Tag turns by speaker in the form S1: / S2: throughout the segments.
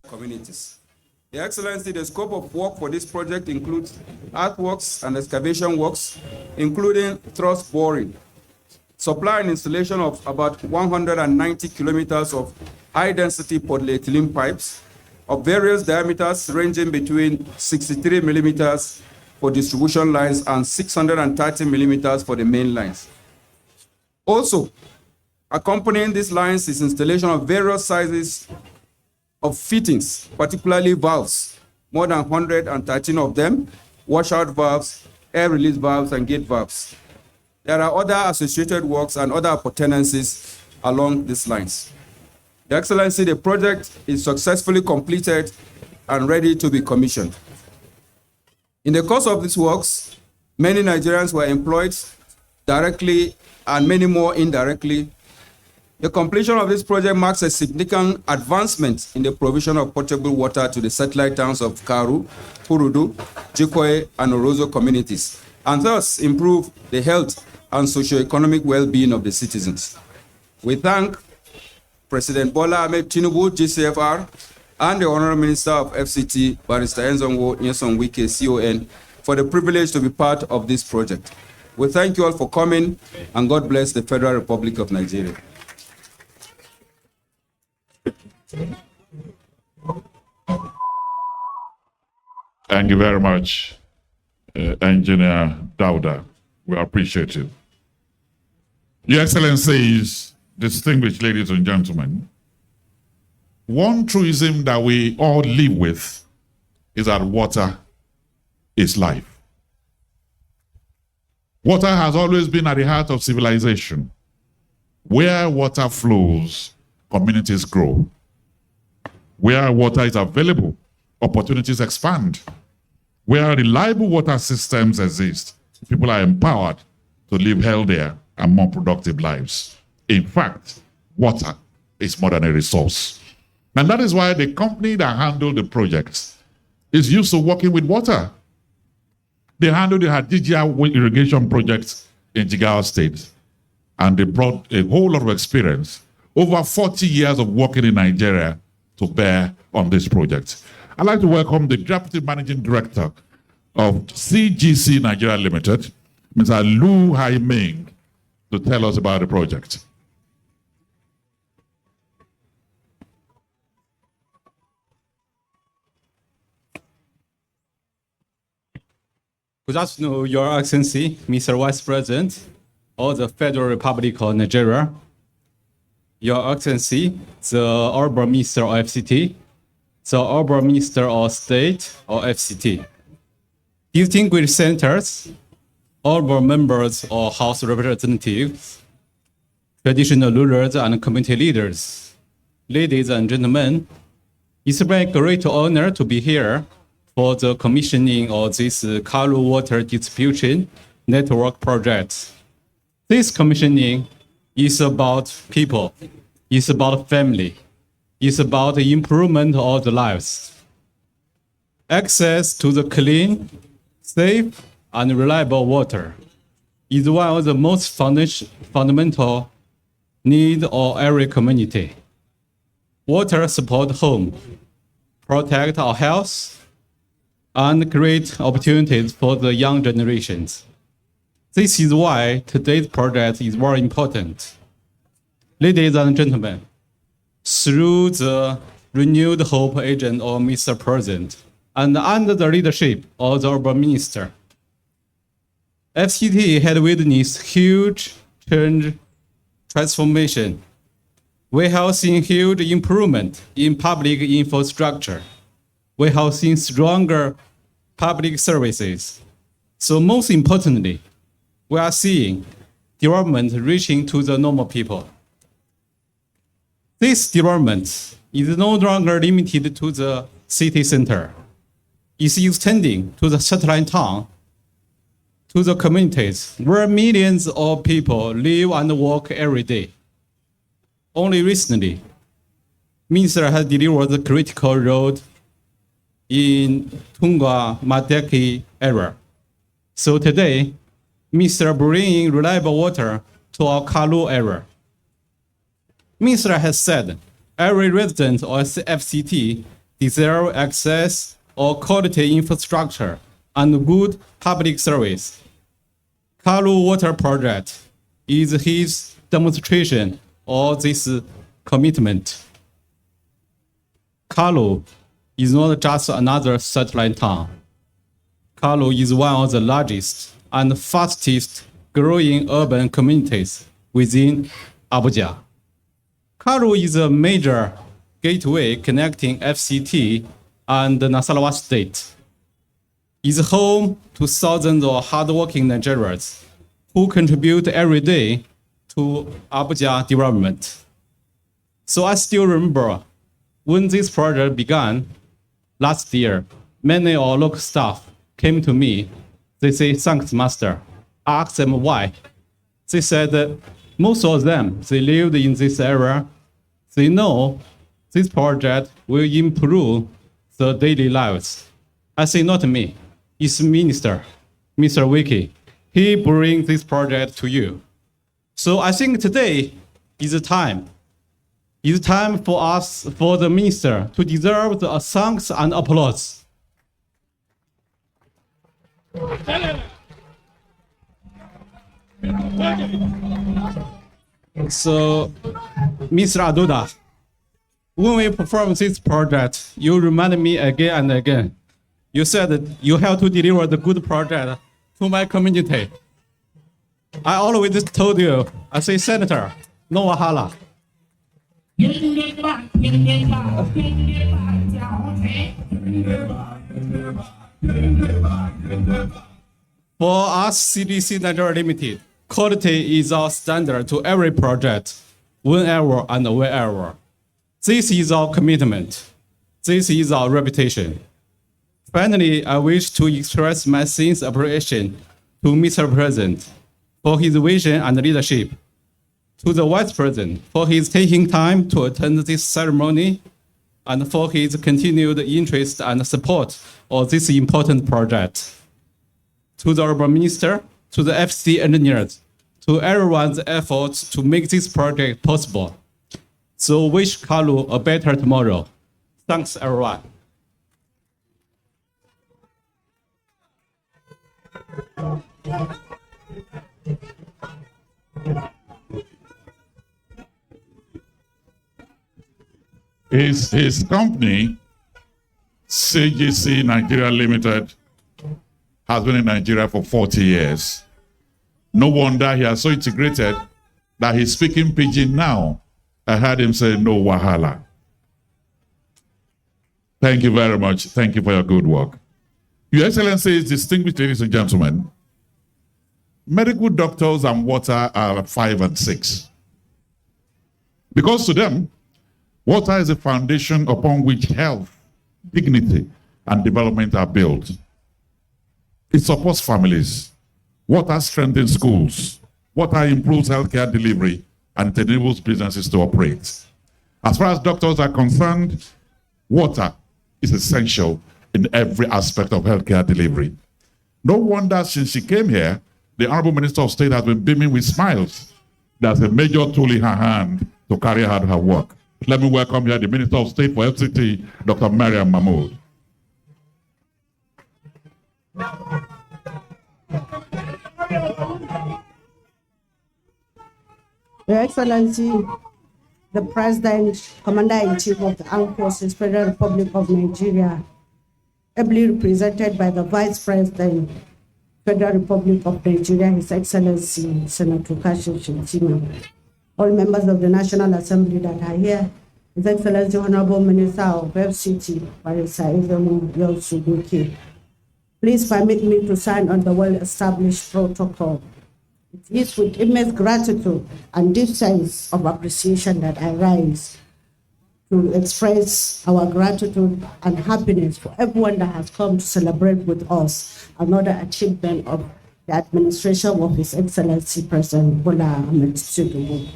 S1: Communities. Your Excellency, the scope of work for this project includes earthworks and excavation works, including thrust boring, supply and installation of about 190 kilometers of high-density polyethylene pipes of various diameters ranging between 63 millimeters for distribution lines and 630 millimeters for the main lines. Also, accompanying these lines is installation of various sizes of fittings, particularly valves, more than 113 of them, washout valves, air release valves, and gate valves. There are other associated works and other appurtenances along these lines. Your Excellency, the project is successfully completed and ready to be commissioned. In the course of these works, many Nigerians were employed directly and many more indirectly. The completion of this project marks a significant advancement in the provision of potable water to the satellite towns of Karu, Kurudu, Jikoe, and Orozo communities, and thus improve the health and socio-economic well-being of the citizens. We thank President Bola Ahmed Tinubu, GCFR, and the Honorable Minister of FCT, Barrister Enzonwo Nyesom Wike, CON, for the privilege to be part of this project. We thank you all for coming, and God bless the Federal Republic of Nigeria.
S2: Thank you very much, Engineer Dauda. We appreciate it. Your Excellencies, distinguished ladies and gentlemen, one truism that we all live with is that water is life. Water has always been at the heart of civilization. Where water flows, communities grow. Where water is available, opportunities expand. Where reliable water systems exist, people are empowered to live healthier and more productive lives. In fact, water is more than a resource. And that is why the company that handled the project is used to working with water. They handled the Hadijia irrigation project in Jigawa State, and they brought a whole lot of experience, over 40 years of working in Nigeria, to bear on this project. I'd like to welcome the Deputy Managing Director of CGC Nigeria Limited, Mr. Lu Haiming, to tell us about the project.
S3: Good afternoon, Your Excellency, Mr. Vice President of the Federal Republic of Nigeria, Your Excellency, the Honorable Minister of FCT, the Honorable Minister of State of FCT, distinguished senators, honorable members of House Representatives, traditional rulers and community leaders, ladies and gentlemen, it's my great honor to be here for the commissioning of this Karu water distribution network project. This commissioning is about people, it's about family, it's about the improvement of the lives. Access to the clean, safe, and reliable water is one of the most fundamental needs of every community. Water supports home, protect our health, and create opportunities for the young generations. This is why today's project is very important. Ladies and gentlemen, through the renewed hope agent of Mr. President and under the leadership of the Urban Minister, FCT had witnessed huge transformation. We have seen huge improvement in public infrastructure. We have seen stronger public services. So most importantly, we are seeing development reaching to the normal people. This development is no longer limited to the city center. It's extending to the satellite town, to the communities where millions of people live and work every day. Only recently, Minister has delivered the critical road in Tunga Madeki era. So today, Mr. bringing reliable water to our Karu area. Mr. has said every resident or FCT deserves access or quality infrastructure and good public service. Karu Water Project is his demonstration of this commitment. Karu is not just another satellite town. Karu is one of the largest and fastest growing urban communities within Abuja. Karu is a major gateway connecting FCT and Nasarawa State. It's home to thousands of hardworking Nigerians who contribute every day to Abuja development. So I still remember when this project began last year, many of our local staff came to me. They say, thanks, Master. I asked them why. They said that most of them, they lived in this area. They know this project will improve the daily lives. I say, not me. It's Minister, Mr. Wiki. He brings this project to you. So I think today is the time. It's time for us, for the minister, to deserve the thanks and applause. So, Mr. Aduda, when we perform this project, you remind me again and again. You said that you have to deliver the good project to my community. I always told you, I say, Senator, no wahala. For us, CDC Nigeria Limited, quality is our standard to every project, whenever and wherever. This is our commitment. This is our reputation. Finally, I wish to express my sincere appreciation to Mr. President for his vision and leadership, to the Vice President for his taking time to attend this ceremony, and for his continued interest and support of this important project. To the Urban Minister, to the FC engineers, to everyone's efforts to make this project possible. So wish Karu a better tomorrow. Thanks, everyone.
S2: His company, CGC Nigeria Limited, has been in Nigeria for 40 years. No wonder he has so integrated that he's speaking pidgin now. I heard him say, no wahala. Thank you very much. Thank you for your good work. Your Excellencies, distinguished ladies and gentlemen, medical doctors and water are 5 and 6. Because to them, water is the foundation upon which health, dignity, and development are built. It supports families. Water strengthens schools. Water improves healthcare delivery and it enables businesses to operate. As far as doctors are concerned, water is essential in every aspect of healthcare delivery. No wonder since she came here, the Honorable Minister of State has been beaming with smiles. There's a major tool in her hand to carry out her work. Let me welcome here the Minister of State for FCT, Dr. Mariam Mahmood.
S4: Your Excellency, the President, Commander-in-Chief of the Armed Forces, Federal Republic of Nigeria, ably represented by the Vice President, Federal Republic of Nigeria, His Excellency, Senator Kashi Shintima, all members of the National Assembly that are here, His Excellency, Honorable Minister of FCT, Barrister Ezemu Yosubuki. Please permit me to sign on the well-established protocol. It is with immense gratitude and deep sense of appreciation that I rise to express our gratitude and happiness for everyone that has come to celebrate with us another achievement of the administration of His Excellency President Bola Ahmed Tinubu.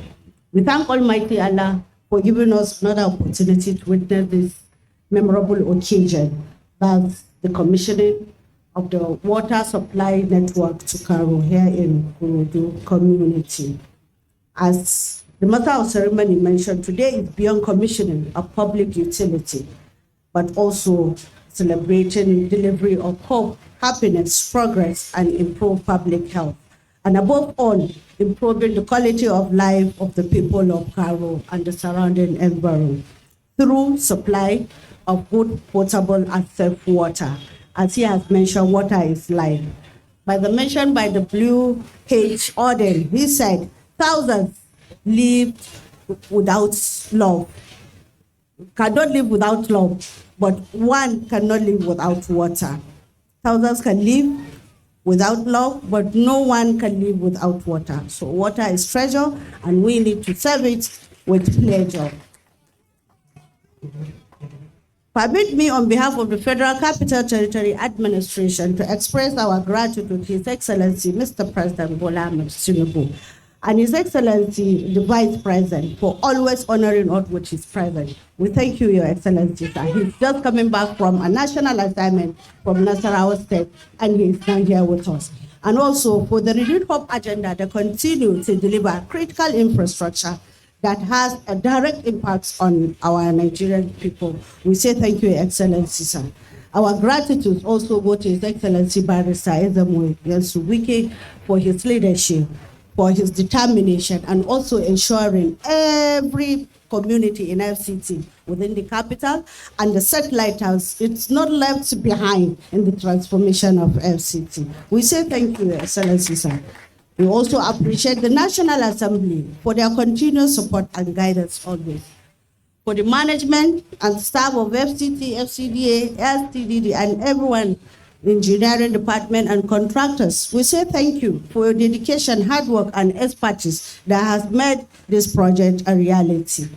S4: We thank Almighty Allah for giving us another opportunity to witness this memorable occasion That's the commissioning of the water supply network to Karu here in Kurudu community. As the master of ceremony mentioned, today is beyond commissioning a public utility, but also celebrating delivery of hope, happiness, progress, and improved public health. And above all, improving the quality of life of the people of Karu and the surrounding environment through supply of good, potable, and safe water. As he has mentioned, water is life. By the mention by the Blue Page Orden, he said, thousands live without love, cannot live without love, but one cannot live without water. Thousands can live without love, but no one can live without water. So water is treasure, and we need to serve it with pleasure. Permit me, on behalf of the Federal Capital Territory Administration, to express our gratitude to His Excellency, Mr. President Bola Ahmed Tinubu, and His Excellency, the Vice President, for always honoring us with his presence. We thank you, Your Excellency, sir. He's just coming back from a national assignment from Nasarawa State, and he's now here with us. And also for the renewed hope agenda that continue to deliver critical infrastructure that has a direct impact on our Nigerian people. We say thank you, Your Excellency, sir. Our gratitude also go to His Excellency Barrister Ezemwe Yansuwike for his leadership, for his determination, and also ensuring every community in FCT within the capital and the satellite house, it's not left behind in the transformation of FCT. We say thank you, Your Excellency, sir. We also appreciate the National Assembly for their continuous support and guidance always. For the management and staff of FCT, FCDA, STDD, and everyone, engineering department and contractors, we say thank you for your dedication, hard work, and expertise that has made this project a reality.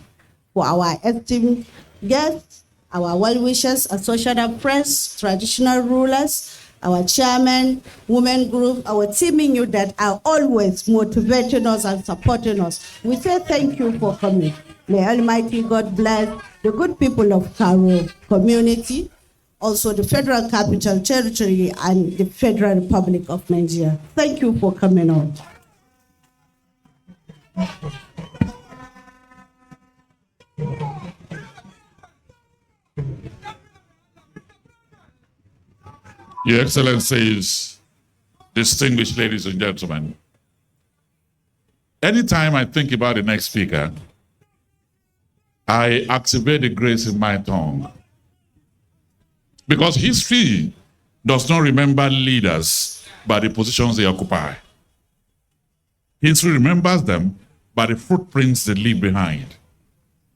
S4: For our esteemed guests, our well-wishers, Associated Press, traditional rulers, our chairman, women group, our teaming youth that are always motivating us and supporting us, we say thank you for coming. May Almighty God bless the good people of Karu community, also the Federal Capital Territory and the Federal Republic of Nigeria. Thank you for coming on.
S2: Your Excellencies, distinguished ladies and gentlemen, anytime I think about the next speaker, I activate the grace in my tongue. Because history does not remember leaders by the positions they occupy. History remembers them by the footprints they leave behind.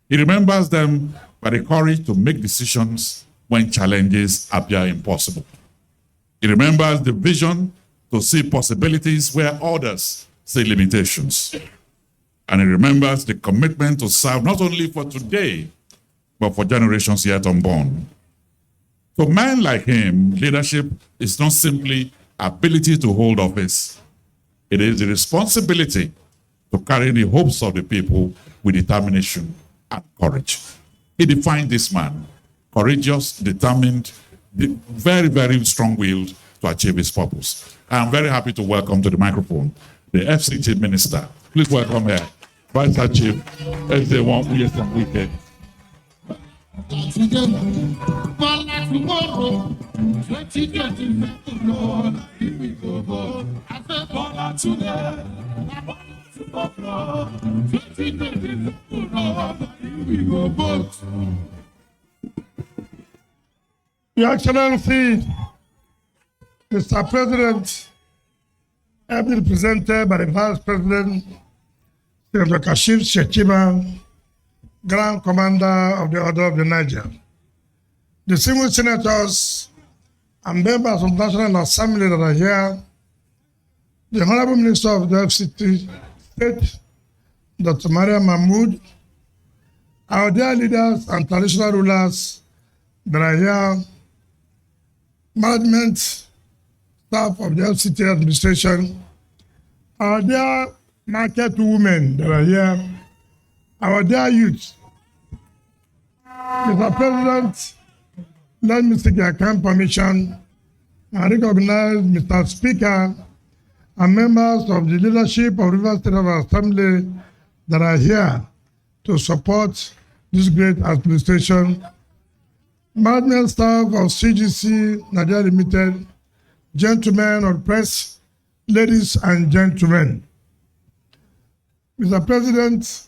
S2: It remembers them by the courage to make decisions when challenges appear impossible. It remembers the vision to see possibilities where others see limitations. And it remembers the commitment to serve not only for today, but for generations yet unborn. For men like him, leadership is not simply ability to hold office. It is the responsibility to carry the hopes of the people with determination and courage. He defined this man, courageous, determined, very, very strong-willed to achieve his purpose. I am very happy to welcome to the microphone the FCT Minister. Please welcome her, Vice Chief, SA1 Uyesam Wike.
S5: Your Excellency, Mr. President, ably represented by the Vice President, Senator Kashif Shettima, Grand Commander of the Order of the Niger, distinguished senators and members of the National Assembly that are here, the Honorable Minister of the FCT State, Dr. Maria Mahmoud, our dear leaders and traditional rulers that are here, management staff of the FCT administration, our dear market women that are here, our dear youth. Mr. President, let me seek your kind permission and recognize Mr. Speaker and members of the leadership of Rivers State Assembly that are here to support this great administration. Management staff of CGC Nigeria Limited, gentlemen of the press, ladies and gentlemen. Mr. President,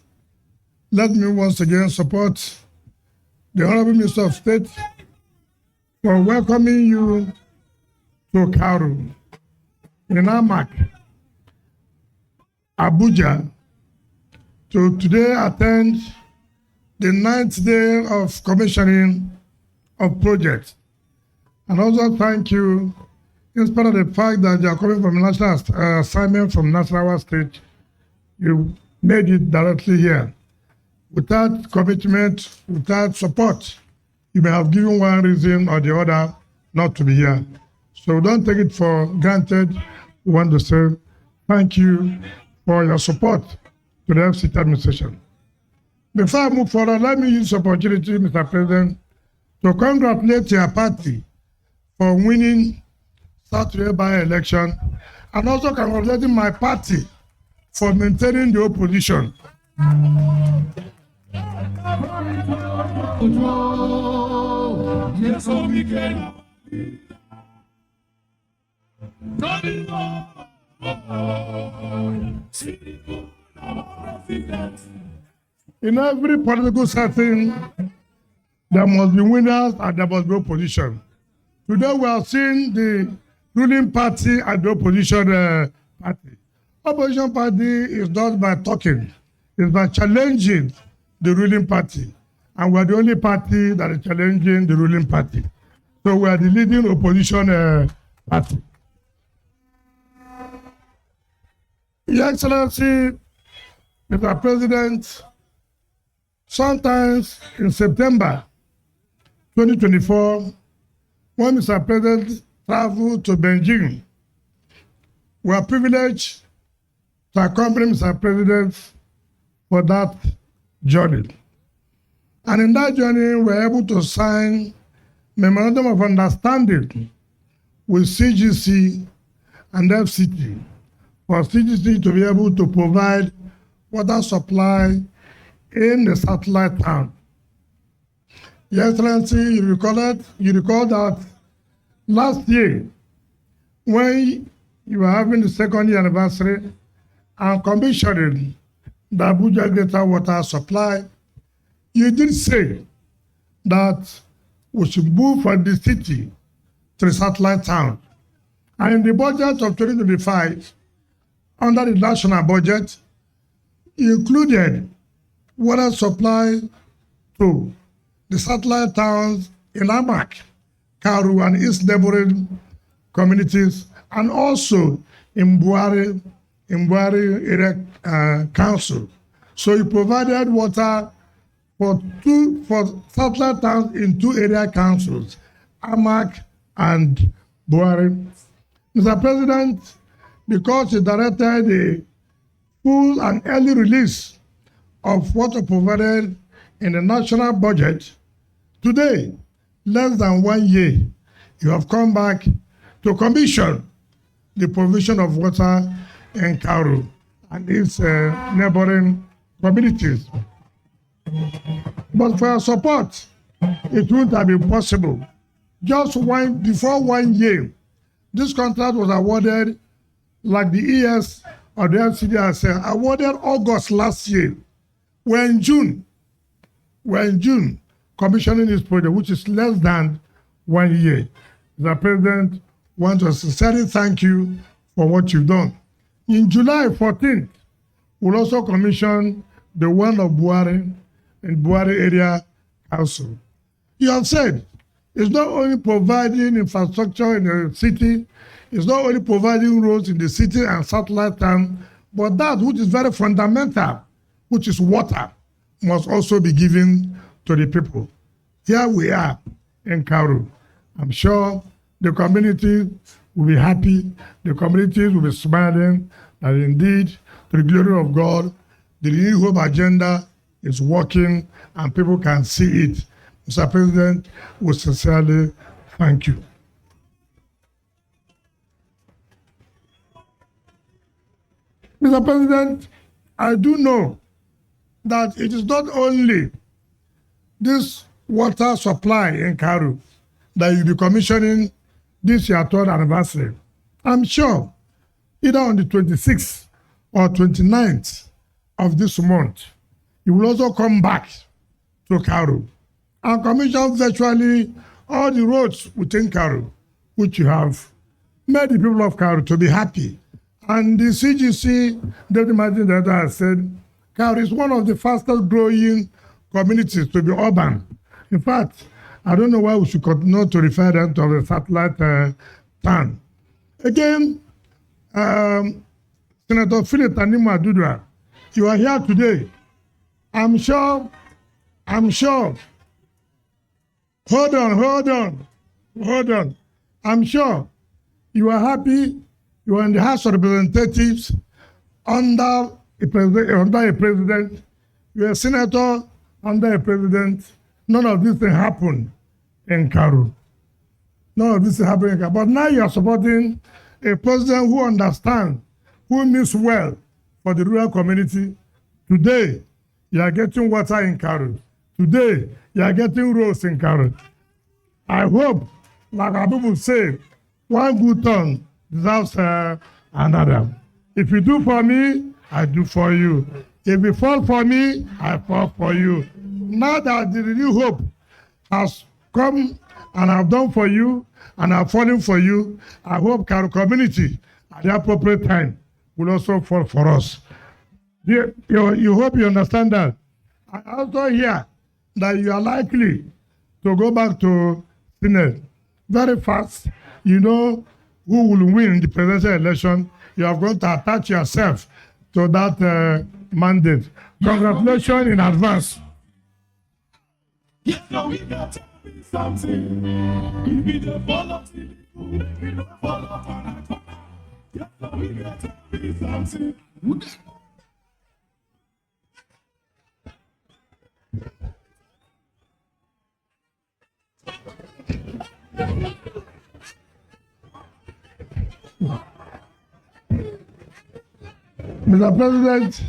S5: let me once again support the Honorable Minister of State for welcoming you to Karu in Amak, Abuja, to today attend the 9th day of commissioning of projects. And also thank you, in spite of the fact that you are coming from a national assignment from Nasarawa State, you made it directly here. Without commitment, without support, you may have given one reason or the other not to be here. So don't take it for granted. We want to say thank you for your support to the FCT administration. Before I move forward, let me use this opportunity, Mr. President, to congratulate your party for winning Saturday by-election, and also congratulating my party for maintaining the opposition. In every political setting, there must be winners and there must be opposition. Today we are seeing the ruling party and the opposition party. Opposition party is not by talking, it's by challenging the ruling party. And we are the only party that is challenging the ruling party. So we are the leading opposition party. Your Excellency, Mr. President, sometimes in September 2024, when Mr. President traveled to Beijing, we are privileged to accompany Mr. President for that journey. And in that journey, we were able to sign Memorandum of Understanding with CGC and FCT for CGC to be able to provide water supply in the satellite town. Your Excellency, you recall that last year, when you were having the second year anniversary and commissioning the Abuja Greater Water Supply, you did say that we should move from the city to the satellite town. And in the budget of 2025, under the national budget, included water supply to the satellite towns in Amak, Karu, and its neighboring communities, and also in Buari area council. So he provided water for satellite towns in 2 area councils, Amak and Buari. Mr. President, because he directed the full and early release of water provided in the national budget, today, less than 1 year, you have come back to commission the provision of water in Karu and its neighboring communities. But for your support, it wouldn't have been possible. Just before 1 year, this contract was awarded, like the ES or the FCD awarded August last year. We're in June commissioning this project, which is less than 1 year. The President wants to sincerely thank you for what you've done. In July 14th, we'll also commission the one of Buari in Buari area council. You have said it's not only providing infrastructure in the city, it's not only providing roads in the city and satellite town, but that which is very fundamental, which is water, must also be given to the people. Here we are in Karu. I'm sure the community will be happy, the communities will be smiling, that indeed, to the glory of God, the New Hope agenda is working and people can see it. Mr. President, we sincerely thank you. Mr. President, I do know that it is not only this water supply in Karu that you'll be commissioning this year, 3rd anniversary. I'm sure either on the 26th or 29th of this month, you will also come back to Karu and commission virtually all the roads within Karu, which you have made the people of Karu to be happy. And the CGC Deputy Managing Director has said Karu is one of the fastest growing communities to be urban. In fact, I don't know why we should continue to refer them to the satellite town. Again, Senator Philip Tanima Dudra, you are here today. I'm sure. Hold on. I'm sure you are happy. You are in the House of Representatives under a president. You are a senator under a president. None of this thing happened in Karu. But now you are supporting a president who understands, who means well for the rural community. Today, you are getting water in Karu. Today, you are getting roads in Karu. I hope, like our people say, one good turn deserves another. If you do for me, I do for you. If you fall for me, I fall for you. Now that the new hope has come and I've done for you and I've fallen for you, I hope Karu community at the appropriate time will also fall for us. You hope you understand that. I also hear that you are likely to go back to Senate very fast. You know who will win the presidential election. You are going to attach yourself to that mandate. Congratulations in advance.
S6: Yes, no, we got to be something. We be the policy, we be the follow. Yes, no, we got to be something.
S5: Mr. President,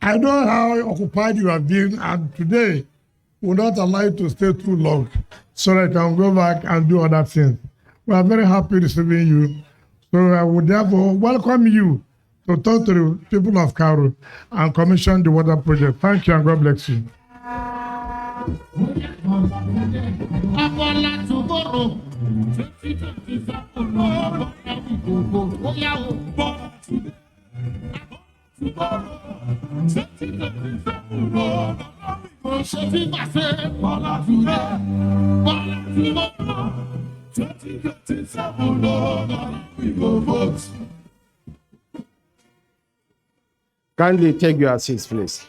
S5: I know how occupied you have been, and today will not allow you to stay too long so that I can go back and do other things. We are very happy receiving you. So I would therefore welcome you to talk to the people of Karu and commission the water project. Thank you and God bless you.
S7: Kindly take your seats, please.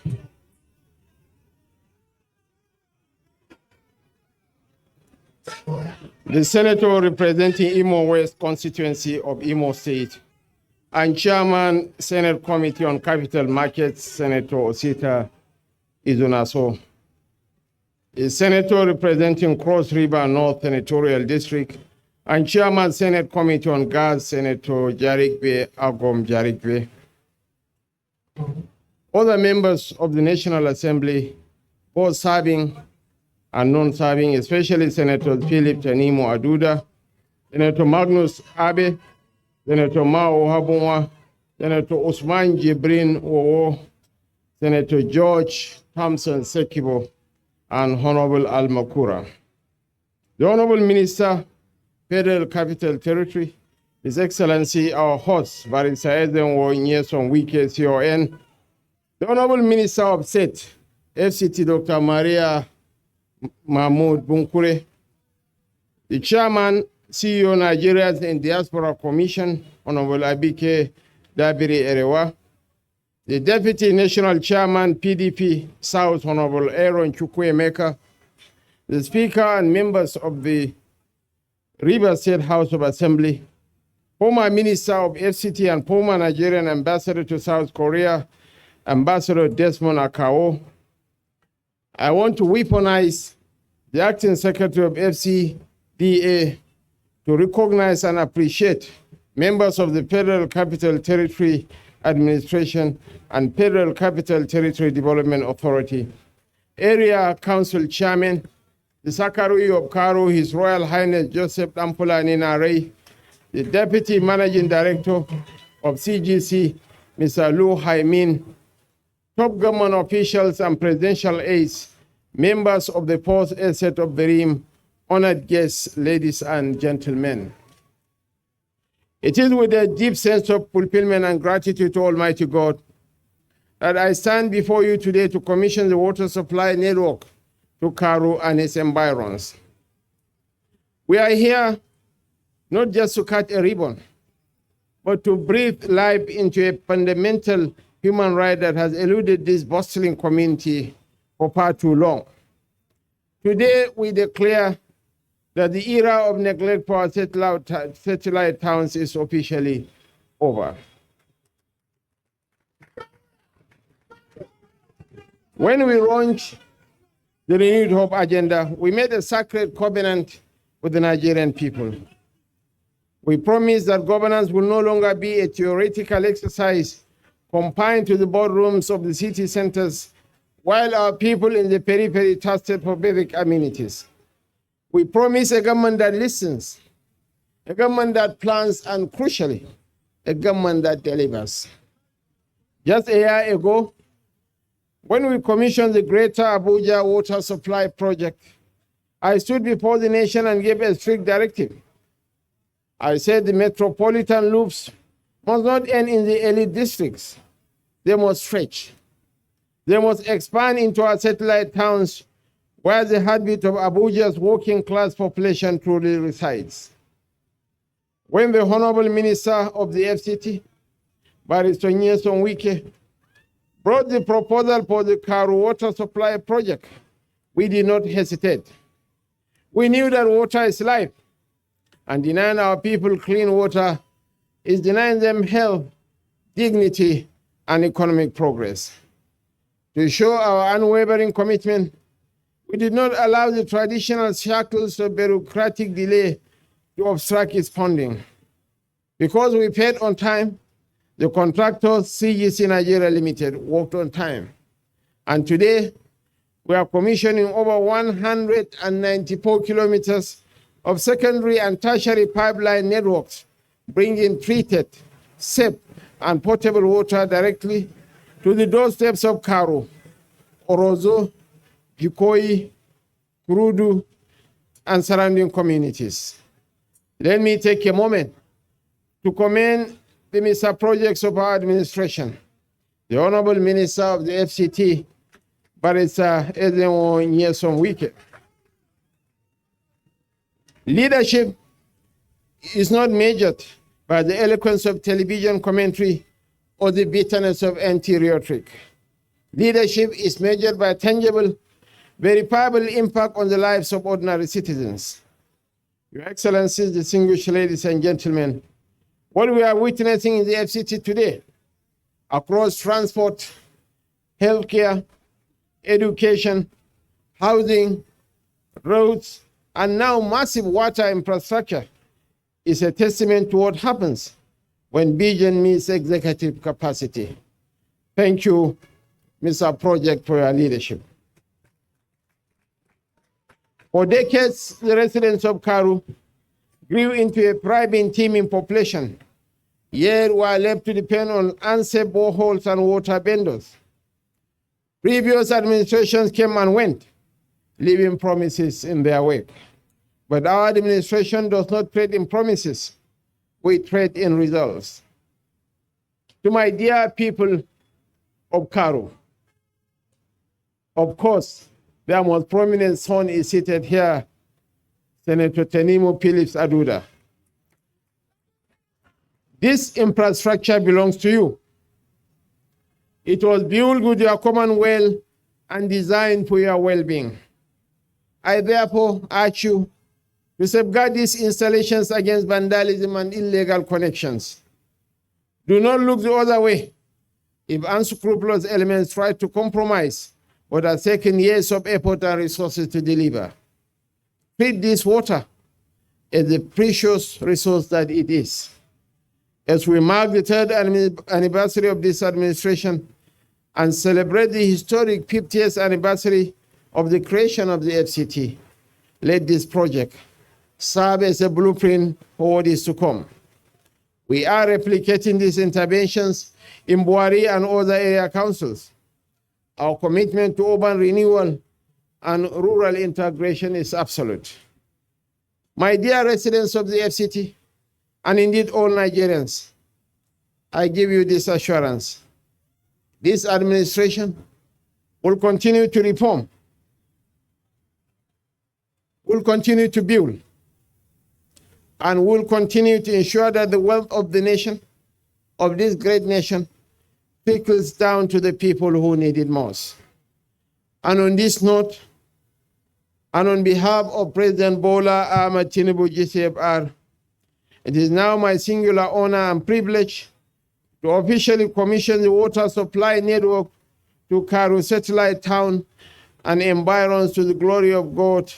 S7: The senator representing Imo West constituency of Imo State and Chairman Senate Committee on Capital Markets, Senator Osita Izunaso. The senator representing Cross River North Senatorial District and Chairman Senate Committee on Gas, Senator Jarikbe Agom Jarikbe. Other members of the National Assembly, both serving and non-serving, especially Senator Philip Tanimo Aduda, Senator Magnus Abe, Senator Mao Habunwa, Senator Usman Jibrin Owo, Senator George Thompson Sekibo, and Honorable Al Makura. The Honorable Minister, Federal Capital Territory, His Excellency, our host, Barrister Ezenwo Nyesom Wike, CON, the Honorable Minister of State, FCT Dr. Maria Mahmoud Bunkure, the Chairman, CEO Nigerians in Diaspora Commission, Honorable Abike Dabiri Erewa, the Deputy National Chairman, PDP South, Honorable Aaron Chukwuemeka, the Speaker and members of the River State House of Assembly, former Minister of FCT and former Nigerian Ambassador to South Korea, Ambassador Desmond Akao, I want to weaponize the Acting Secretary of FCDA to recognize and appreciate members of the Federal Capital Territory Administration and Federal Capital Territory Development Authority, Area Council Chairman, the Sakari of Karu, His Royal Highness Joseph Ampula Ninare, the Deputy Managing Director of CGC, Mr. Lu Haimin, top government officials and presidential aides, members of the fourth estate of the Rim, honored guests, ladies and gentlemen. It is with a deep sense of fulfillment and gratitude to Almighty God that I stand before you today to commission the water supply network to Karu and its environs. We are here not just to cut a ribbon, but to breathe life into a fundamental human right that has eluded this bustling community for far too long. Today, we declare that the era of neglect for our satellite towns is officially over. When we launched the Renewed Hope Agenda, we made a sacred covenant with the Nigerian people. We promised that governance will no longer be a theoretical exercise confined to the boardrooms of the city centers, while our people in the periphery thirsted for basic amenities. We promise a government that listens, a government that plans, and crucially, a government that delivers. Just a year ago, when we commissioned the Greater Abuja Water Supply Project, I stood before the nation and gave a strict directive. I said the metropolitan loops must not end in the elite districts. They must stretch. They must expand into our satellite towns where the heartbeat of Abuja's working class population truly resides. When the Honorable Minister of the FCT, Barrister Nyesom Wike, brought the proposal for the Karu water supply project, we did not hesitate. We knew that water is life, and denying our people clean water is denying them health, dignity, and economic progress. To show our unwavering commitment, we did not allow the traditional shackles of bureaucratic delay to obstruct its funding. Because we paid on time, the contractor CGC Nigeria Limited worked on time. And today, we are commissioning over 194 kilometers of secondary and tertiary pipeline networks, bringing treated, safe, and potable water directly to the doorsteps of Karu, Orozo, Jikoi, Kurudu, and surrounding communities. Let me take a moment to commend the minister projects of our administration, the Honorable Minister of the FCT, Barrister Nyesom Wike. Leadership is not measured by the eloquence of television commentary or the bitterness of anti-rhetoric. Leadership is measured by tangible, verifiable impact on the lives of ordinary citizens. Your Excellencies, distinguished ladies and gentlemen, what we are witnessing in the FCT today, across transport, healthcare, education, housing, roads, and now massive water infrastructure, is a testament to what happens when vision meets executive capacity. Thank you, Mr. Project, for your leadership. For decades, the residents of Karu grew into a thriving teeming population, yet were left to depend on unsafe boreholes and water vendors. Previous administrations came and went, leaving promises in their wake. But our administration does not trade in promises, we trade in results. To my dear people of Karu, of course, their most prominent son is seated here, Senator Tenimo Phillips Aduda. This infrastructure belongs to you. It was built with your common will and designed for your well-being. I therefore urge you to safeguard these installations against vandalism and illegal connections. Do not look the other way if unscrupulous elements try to compromise but has taken years of effort and resources to deliver. Treat this water as the precious resource that it is. As we mark the third anniversary of this administration and celebrate the historic 50th anniversary of the creation of the FCT, let this project serve as a blueprint for what is to come. We are replicating these interventions in Buari and other area councils. Our commitment to urban renewal and rural integration is absolute. My dear residents of the FCT, and indeed all Nigerians, I give you this assurance. This administration will continue to reform, will continue to build, and will continue to ensure that the wealth of the nation, of this great nation, trickles down to the people who need it most. And on this note, and on behalf of President Bola Ahmed Tinubu GCFR, it is now my singular honor and privilege to officially commission the water supply network to Karu satellite town and environs to the glory of God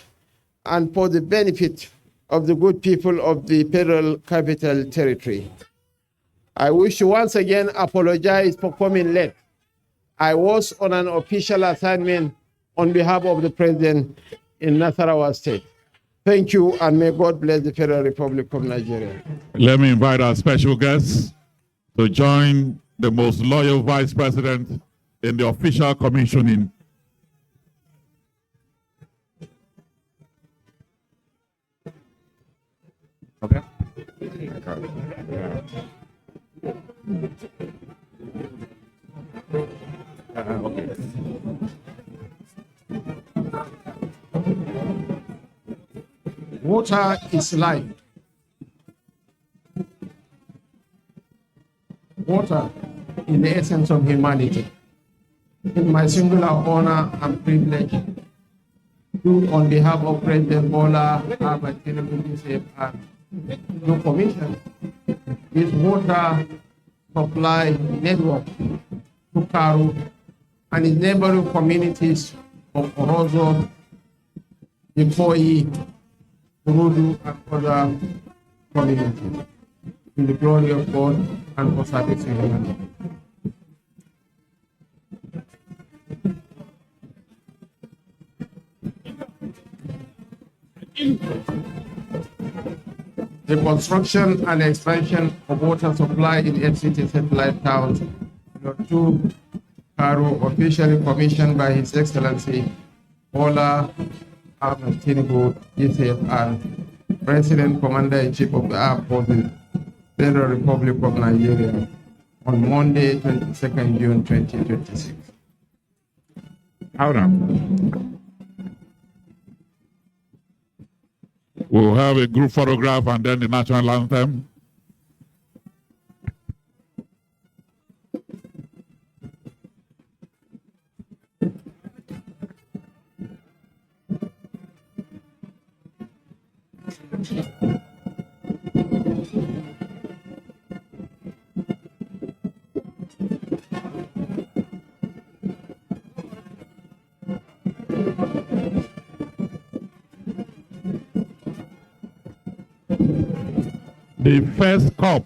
S7: and for the benefit of the good people of the Federal Capital Territory. I wish to once again apologize for coming late. I was on an official assignment on behalf of the President in Nasarawa State. Thank you, and may God bless the Federal Republic of Nigeria.
S2: Let me invite our special guests to join the most loyal Vice President in the official commissioning. Okay. Okay.
S7: Water is life. Water is the essence of humanity. In my singular honor and privilege, to, on behalf of President Bola Ahmed Tinubu GCFR, to commission this water supply network to Karu and its neighboring communities of Orozo, Ikoyi, Kurudu, and other communities, in the glory of God and for servicing humanity. The construction and expansion of water supply in FCT satellite towns, to Karu, officially commissioned by His Excellency Bola Ahmed Tinubu GCFR, President Commander-in-Chief of the Armed Forces, Federal Republic of Nigeria, on Monday, 22nd June 2026.
S2: Hold on. We'll have a group photograph and then the national anthem. The first cup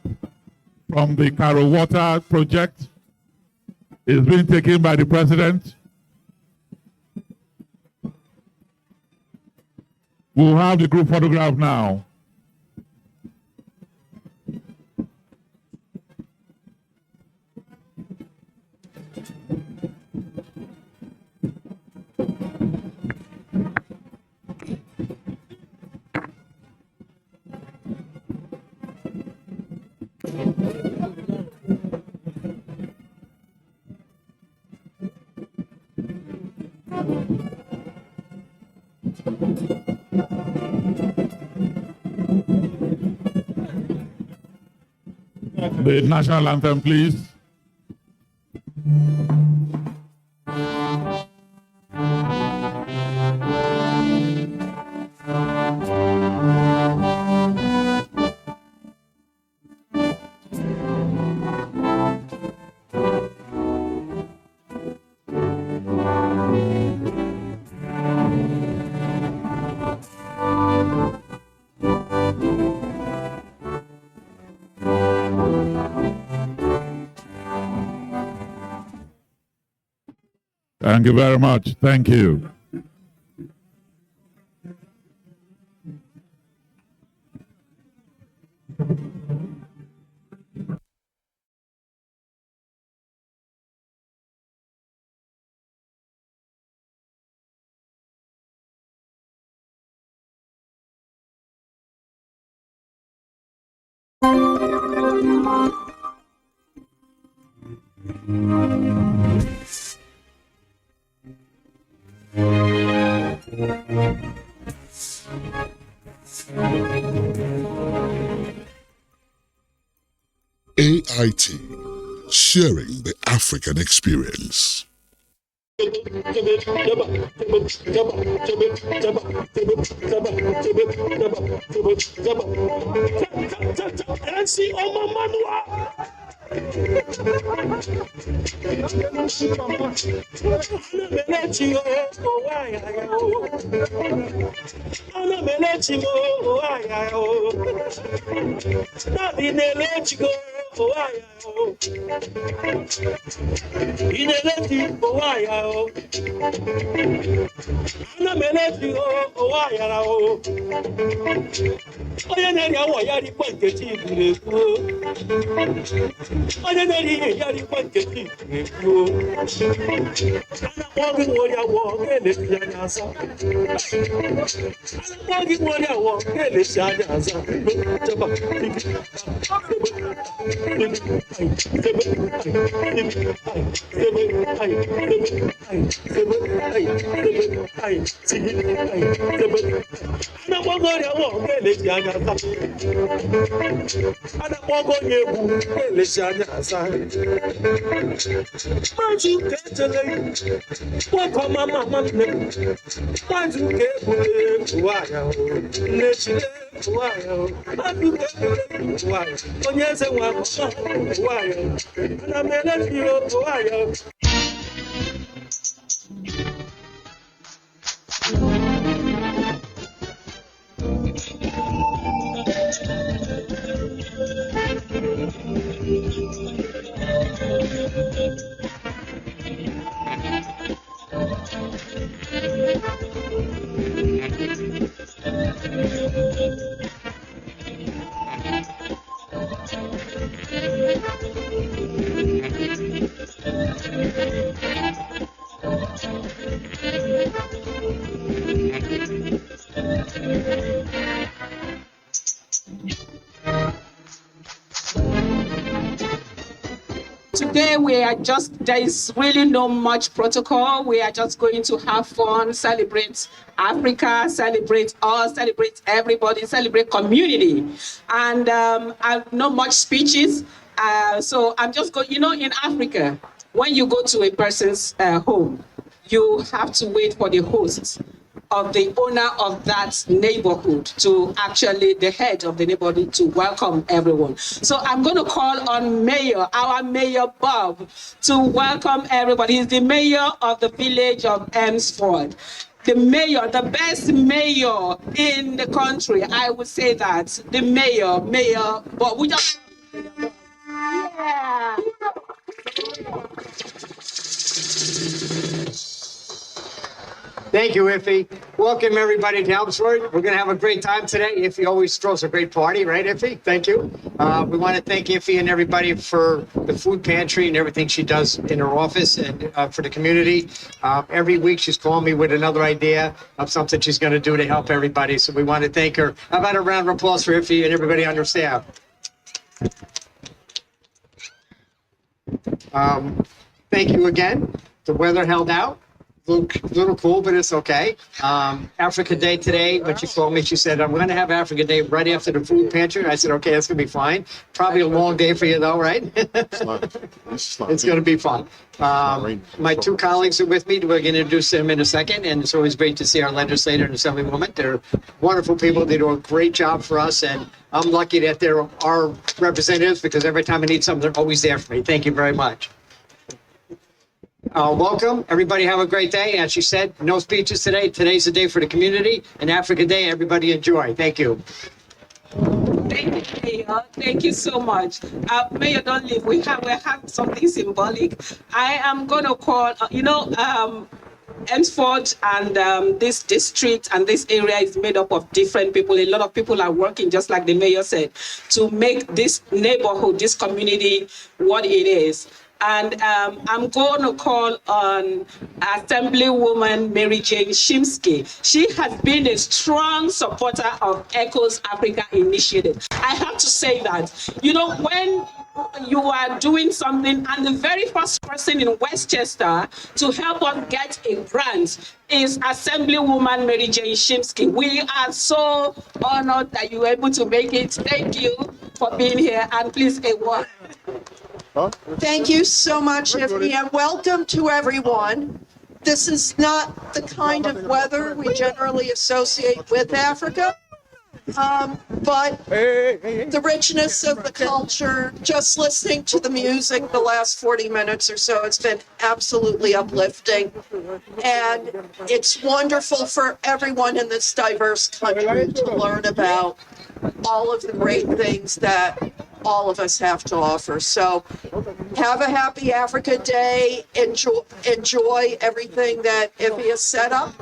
S2: from the Karu Water project is being taken by the President. We'll have the group photograph now. The national anthem, please. Thank you very much. Thank you.
S8: AIT, sharing the African experience.
S9: Today there is really no much protocol. We are just going to have fun, celebrate Africa, celebrate us, celebrate everybody, celebrate community. And not much speeches. So I'm just going, in Africa, when you go to a person's home, you have to wait for the host of the owner of that neighborhood to actually, the head of the neighborhood, to welcome everyone. So I'm going to call on our Mayor Bob, to welcome everybody. He's the mayor of the village of Emsford. The mayor, the best mayor in the country, I would say that. The mayor, Bob. We just... Yeah.
S10: Thank you, Iffy. Welcome, everybody, to Elmsford. We're going to have a great time today. Iffy always throws a great party, right, Iffy? Thank you. We want to thank Iffy and everybody for the food pantry and everything she does in her office and for the community. Every week, she's calling me with another idea of something she's going to do to help everybody. So we want to thank her. How about a round of applause for Iffy and everybody on her staff? Thank you again. The weather held out. Little cool, but it's okay. Africa Day today, when she called me, she said, I'm going to have Africa Day right after the food pantry. I said, okay, that's going to be fine. Probably a long day for you, though, right? It's going to be fun. My two colleagues are with me. We're going to introduce them in a second, and it's always great to see our legislator and assemblywoman. They're wonderful people. They do a great job for us, and I'm lucky that they're our representatives because every time I need something, they're always there for me. Thank you very much. Welcome. Everybody have a great day. As she said, no speeches today. Today's the day for the community. And Africa Day, everybody enjoy. Thank you.
S9: Thank you, Mayor. Thank you so much. Mayor, don't leave. We have something symbolic. I am going to call, Ensford and this district and this area is made up of different people. A lot of people are working, just like the mayor said, to make this neighborhood, this community, what it is. And I'm going to call on Assemblywoman Mary Jane Shimsky. She has been a strong supporter of ECHO's Africa Initiative. I have to say that, when you are doing something and the very first person in Westchester to help us get a grant is Assemblywoman Mary Jane Shimsky. We are so honored that you were able to make it. Thank you for being here, and please, a word.
S11: Thank you so much, Tiffany, and welcome to everyone. This is not the kind of weather we generally associate with Africa, but the richness of the culture, just listening to the music the last 40 minutes or so, it's been absolutely uplifting. And it's wonderful for everyone in this diverse country to learn about all of the great things that all of us have to offer. So have a happy Africa Day. Enjoy everything that Iffy has set up.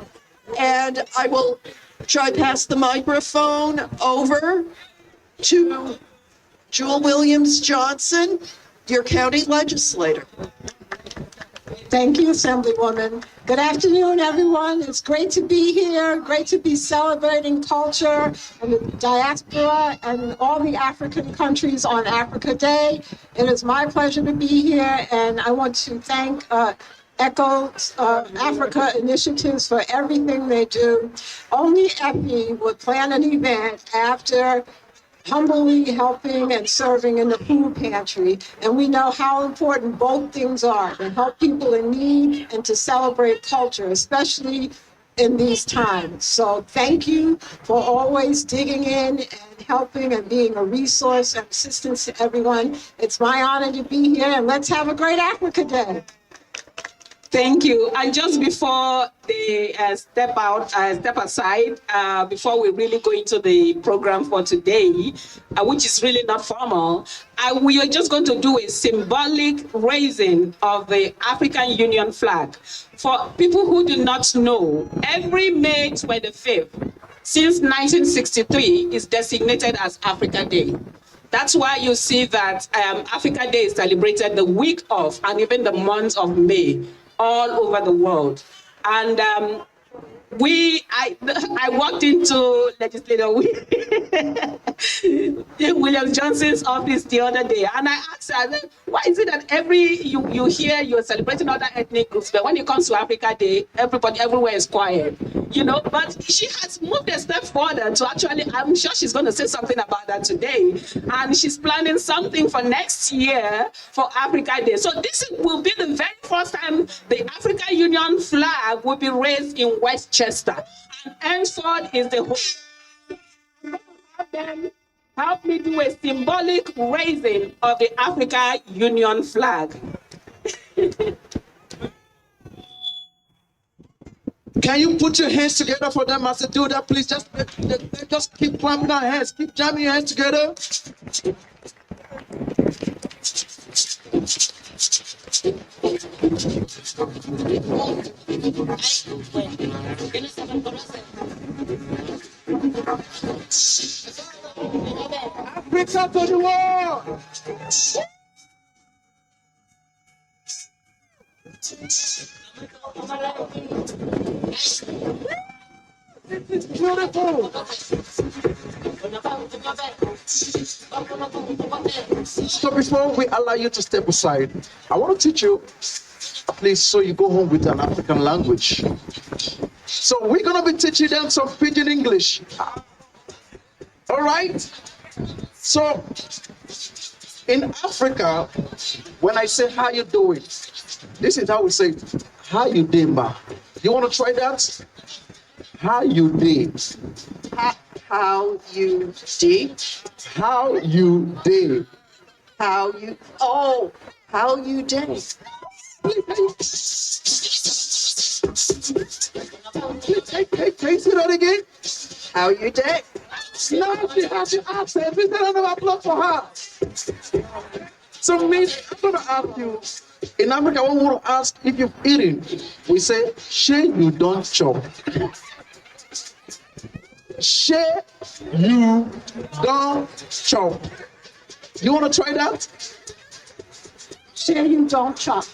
S11: And I will try to pass the microphone over to Jewel Williams Johnson, your county legislator.
S12: Thank you, Assemblywoman. Good afternoon, everyone. It's great to be here, great to be celebrating culture and the diaspora and all the African countries on Africa Day. It is my pleasure to be here, and I want to thank ECHO's Africa Initiatives for everything they do. Only EPI would plan an event after humbly helping and serving in the food pantry. And we know how important both things are, to help people in need and to celebrate culture, especially in these times. So thank you for always digging in and helping and being a resource and assistance to everyone. It's my honor to be here, and let's have a great Africa Day.
S9: Thank you. And just before they step aside, before we really go into the program for today, which is really not formal, we are just going to do a symbolic raising of the African Union flag. For people who do not know, every May 25th, since 1963, is designated as Africa Day. That's why you see that Africa Day is celebrated the week of and even the month of May, all over the world. And I walked into Legislator William Johnson's office the other day, and I asked her, why is it that you hear you're celebrating other ethnic groups, but when it comes to Africa Day, everywhere is quiet, But she has moved a step further to actually, I'm sure she's going to say something about that today, and she's planning something for next year for Africa Day. So this will be the very first time the African Union flag will be raised in Westchester. And Ensford is the host. Have them help me do a symbolic raising of the African Union flag.
S13: Can you put your hands together for them as they do that, please? Just keep clapping our hands. Keep jamming your hands together. Africa to the world. This is beautiful. So before we allow you to step aside, I want to teach you, please, so you go home with an African language. So we're going to be teaching them some pidgin English. All right? So in Africa, when I say how you doing, this is how we say, how you doing, ma? You want to try that? How you doing?
S11: How you did?
S13: How you did?
S11: How you did?
S13: Can you say that again?
S11: How you did?
S13: Now she has to ask her. Please round of applause for her. So, Miss, I'm going to ask you. In Africa, when we want to ask if you've eaten, we say, "Shey you don't chop." Shey you don't chop. You want to try that?
S12: Share you don't chop.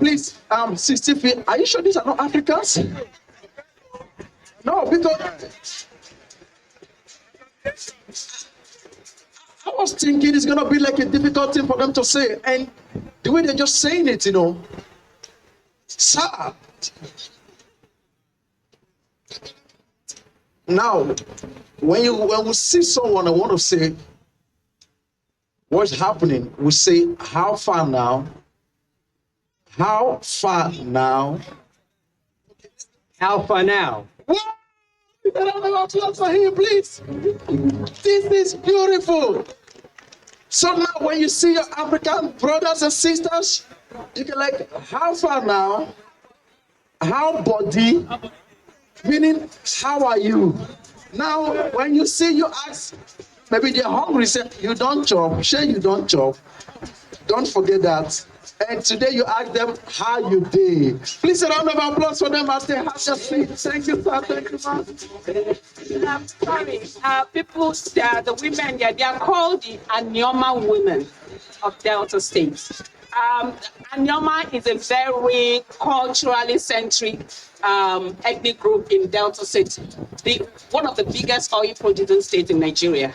S13: Please, 60 feet. Are you sure these are not Africans? No, because I was thinking it's gonna be like a difficult thing for them to say, and the way they're just saying it, sir. Now, when we see someone, I want to say what's happening. We say, "How far now? How far now?
S10: How far now?
S13: I don't know how to answer him, please. This is beautiful. So now when you see your African brothers and sisters, you can like, "How far now? How body?" Meaning, "How are you?" Now, when you see, you ask, maybe they're hungry, say, "You don't chop." Share you don't chop. Don't forget that. And today you ask them, "How you did?" Please a round of applause for them as they have their seat. Thank you, sir. Thank you, ma'am.
S9: I'm sorry. People, the women, they are called the Anyoma women of Delta State. Anyoma is a very culturally centric ethnic group in Delta State, one of the biggest oil producing states in Nigeria.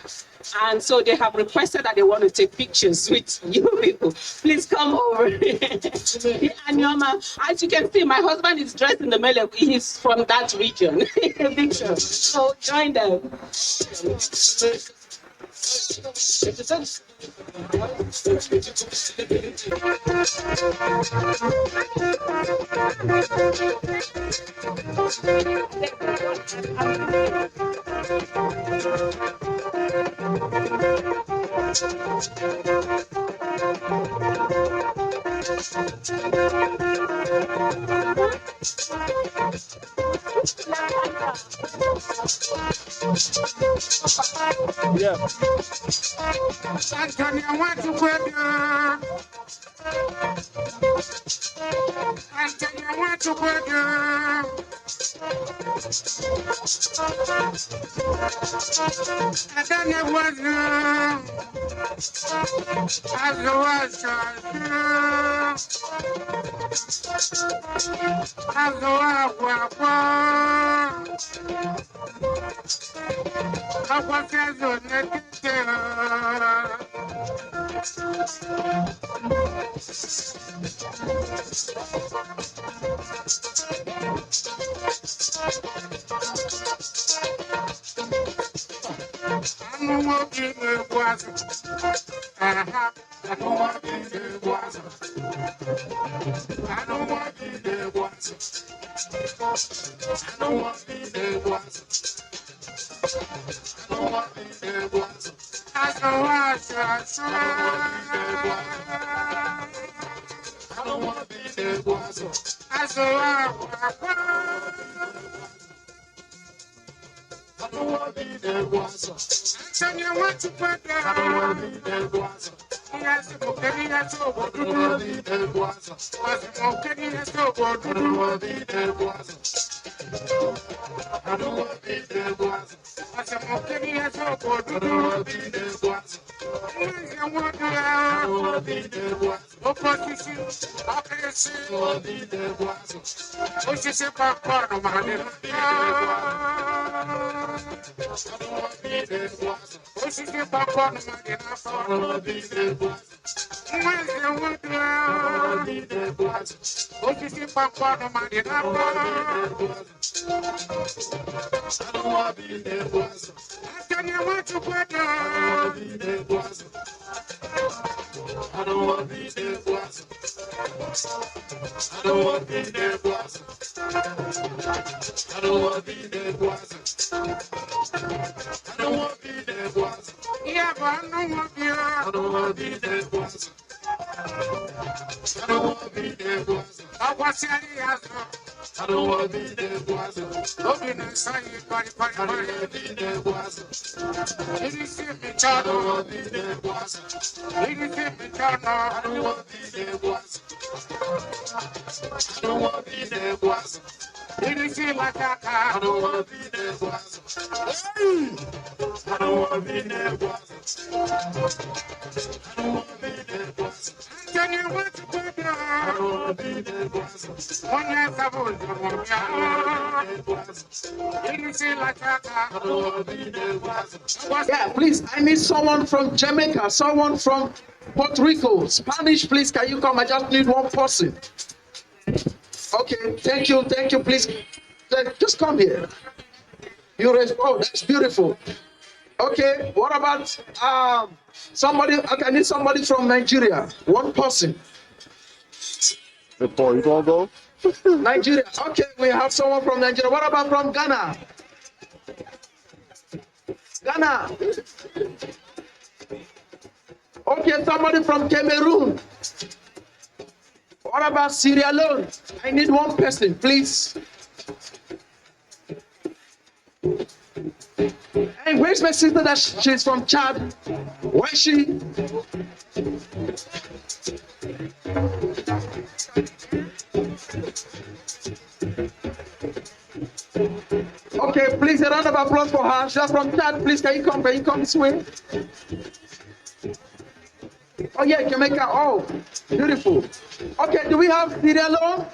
S9: And so they have requested that they want to take pictures with you people. Please come over. Anyoma, as you can see, my husband is dressed in the mele. He's from that region. Picture. So join them.
S6: Yeah. Anthony, I want to put Anthony, I want to put I don't know what as the was as the I don't want to be there, boys. I was here, I don't want to be there, boys. Looking inside you, body, body, body. I don't want to be there, boys. Did you see me, child? I don't want to be there, boys. Did you see me, child? I don't want to be there, boys. I don't want to be there, boys. Did you feel like that? I don't want to be there, boys. I don't want to be there, boys. I don't want to be there, boys. Can you want to be there? I don't want to be there, boys. One night I will be there, boys. Did you feel like that? I don't want to be there, boys.
S13: Yeah, please, I need someone from Jamaica, someone from Puerto Rico. Spanish, please, can you come? I just need one person. Okay, thank you, please. Just come here. Oh, that's beautiful. Okay, what about somebody? Okay, I need somebody from Nigeria. One person.
S6: Paul, you gonna go?
S13: Nigeria. Okay, we have someone from Nigeria. What about from Ghana? Ghana. Okay, somebody from Cameroon. What about Sierra Leone? I need one person, please. Hey, where's my sister that she's from Chad? Where's she? Okay, please, a round of applause for her. She's from Chad. Please, can you come this way? Oh, yeah, Jamaica. Oh, beautiful. Okay, do we have Sierra Leone?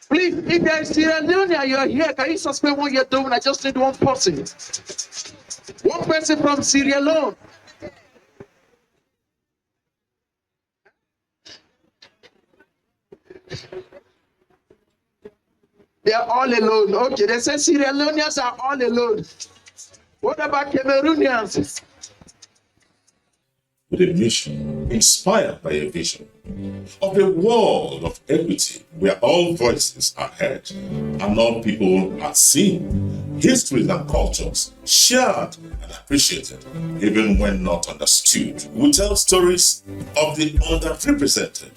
S13: Please, if you're in Sierra Leone and you're here, can you suspend what you're doing? I just need one person. One person from Sierra Leone. They are all alone. Okay, they say Sierra Leoneans are all alone. What about Cameroonians?
S14: With a mission inspired by a vision of a world of equity where all voices are heard and all people are seen, histories and cultures shared and appreciated even when not understood. We tell stories of the underrepresented,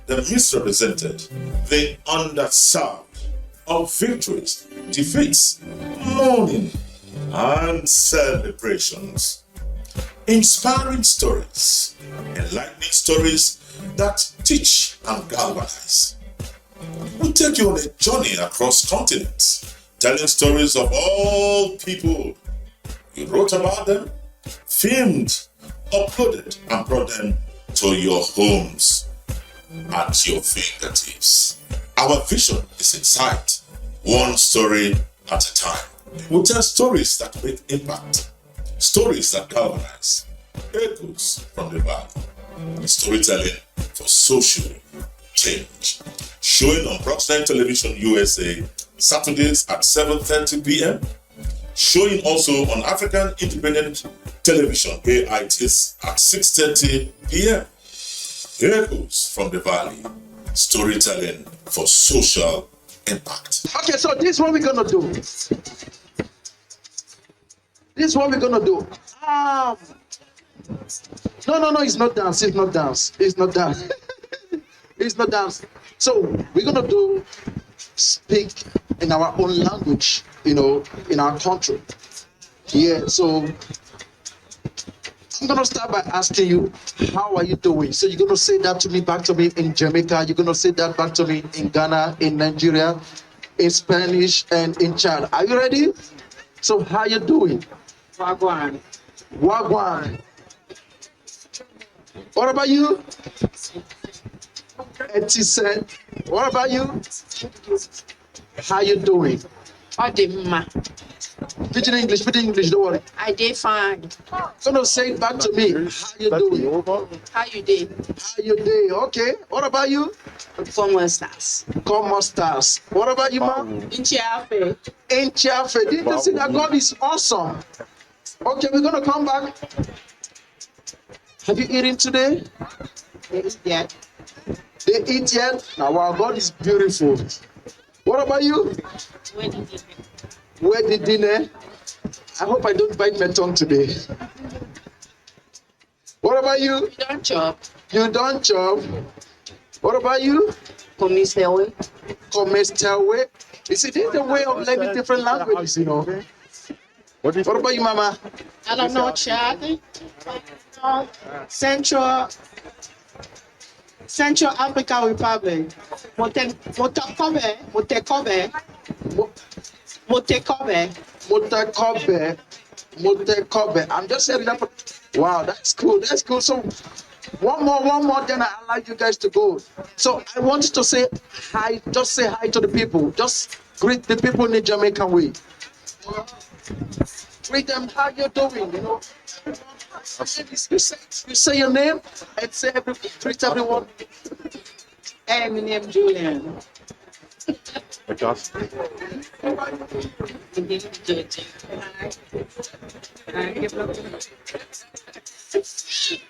S14: the misrepresented, the underserved, of victories, defeats, mourning, and celebrations. Inspiring stories, enlightening stories that teach and galvanize. We take you on a journey across continents, telling stories of all people. We wrote about them, filmed, uploaded, and brought them to your homes at your fingertips. Our vision is in sight, one story at a time. We tell stories that make impact, stories that galvanize, echoes from the valley, storytelling for social change. Showing on Brox 9 Television USA, Saturdays at 7:30 p.m. Showing also on African Independent Television, AITs, at 6:30 p.m. Echoes from the Valley, storytelling for social impact.
S13: Okay, so this is what we're gonna do. This is what we're gonna do. No, it's not dance. It's not dance. It's not dance. It's not dance. So we're gonna do speak in our own language, in our country. Yeah. So I'm gonna start by asking you, how are you doing? So you're gonna say that to me, back to me in Jamaica. You're gonna say that back to me in Ghana, in Nigeria, in Spanish, and in Chad. Are you ready? So how you doing?
S9: Wagwan.
S13: Wagwan. What about you? Etiset. What about you? How you doing? Pidgin English, don't worry.
S15: I did fine.
S13: So say it back to me. How you doing?
S15: How you did?
S13: How you doing? Okay. What about you?
S15: Como stars.
S13: Como stars. What about you, ma'am?
S15: In Chiafe.
S13: In Chiafe. Didn't you see that God is awesome? Okay, we're gonna come back. Have you eaten today?
S15: They eat yet.
S13: They eat yet? Now our God is beautiful. What about you? Where did dinner? I hope I don't bite my tongue today. What about you?
S15: You don't chop.
S13: You don't chop. What about you?
S15: Komisewe.
S13: Komestewe. You see, this is the way of learning different languages, you know. What about you, Mama?
S12: I don't know, Chad. Central African Republic. Motekobe.
S13: Motekobe. I'm just saying that. Wow, that's cool. That's cool. So one more, then I allow you guys to go. So I want you to say hi. Just say hi to the people. Just greet the people in the Jamaican way. Greet them. How you doing? You know. You say your name and say greet everyone.
S15: Hey, my name is Julian.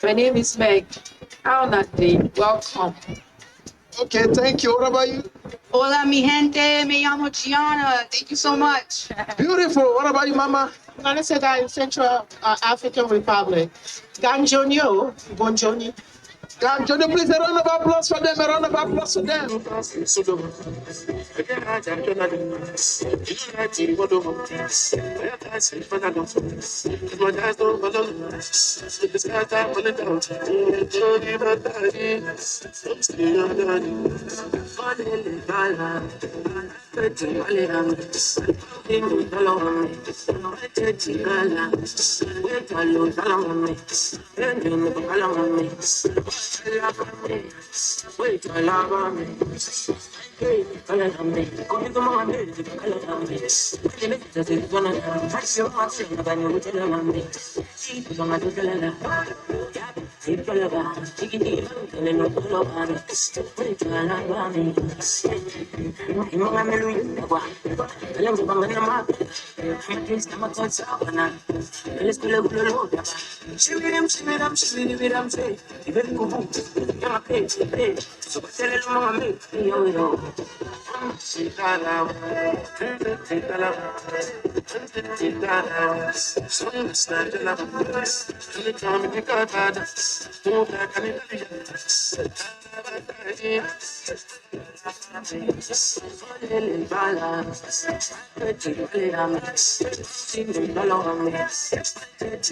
S15: My name is Meg. How are you? Welcome.
S13: Okay, thank you. What about you?
S15: Hola, mi gente. Me llamo Gianna. Thank you so much.
S13: Beautiful. What about you, Mama?
S12: I'm gonna say that in Central African Republic. Ganjonyo, Gonjoni.
S13: Ganjonyo, please a round of applause for them. A round of applause for them.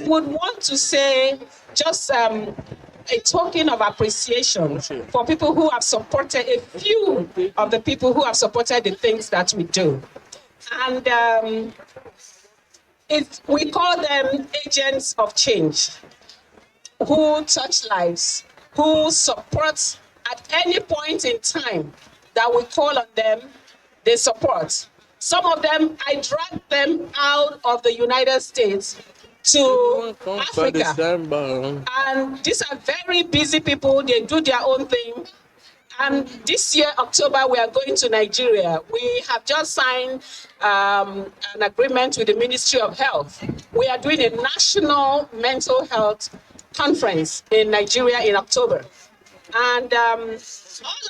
S9: Would want to say just a token of appreciation for people who have supported, a few of the people who have supported the things that we do. And we call them agents of change, who touch lives, who support at any point in time that we call on them, they support. Some of them, I dragged them out of the United States to Africa. And these are very busy people, they do their own thing. And this year, October, we are going to Nigeria. We have just signed an agreement with the Ministry of Health. We are doing a national mental health conference in Nigeria in October. And all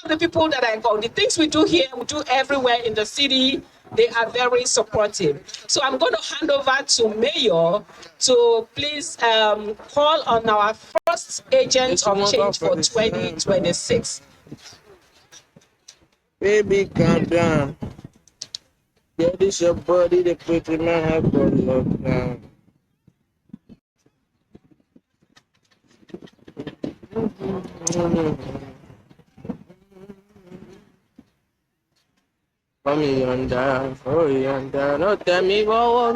S9: of the people that I call, the things we do here, we do everywhere in the city, they are very supportive. So I'm going to hand over to Mayor to please call on our first agent of change for 2026.
S16: Baby, calm down. Yeah, this your body, they put in my head for lockdown. Mommy yonder, oh yonder, no tell me what.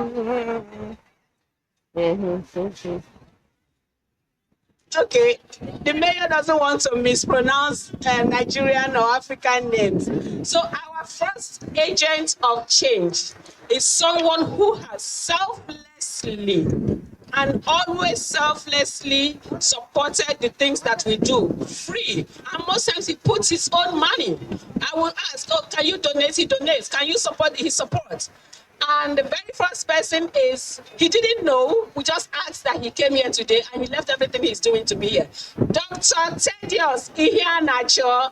S9: Okay, the mayor doesn't want to mispronounce Nigerian or African names. So our first agent of change is someone who has selflessly and always selflessly supported the things that we do free. And most times he puts his own money. I will ask, oh, can you donate? He donates. Can you support? He supports. And the very first person is, he didn't know, we just asked that he came here today and he left everything he's doing to be here. Dr. Thaddeus Iheanacho,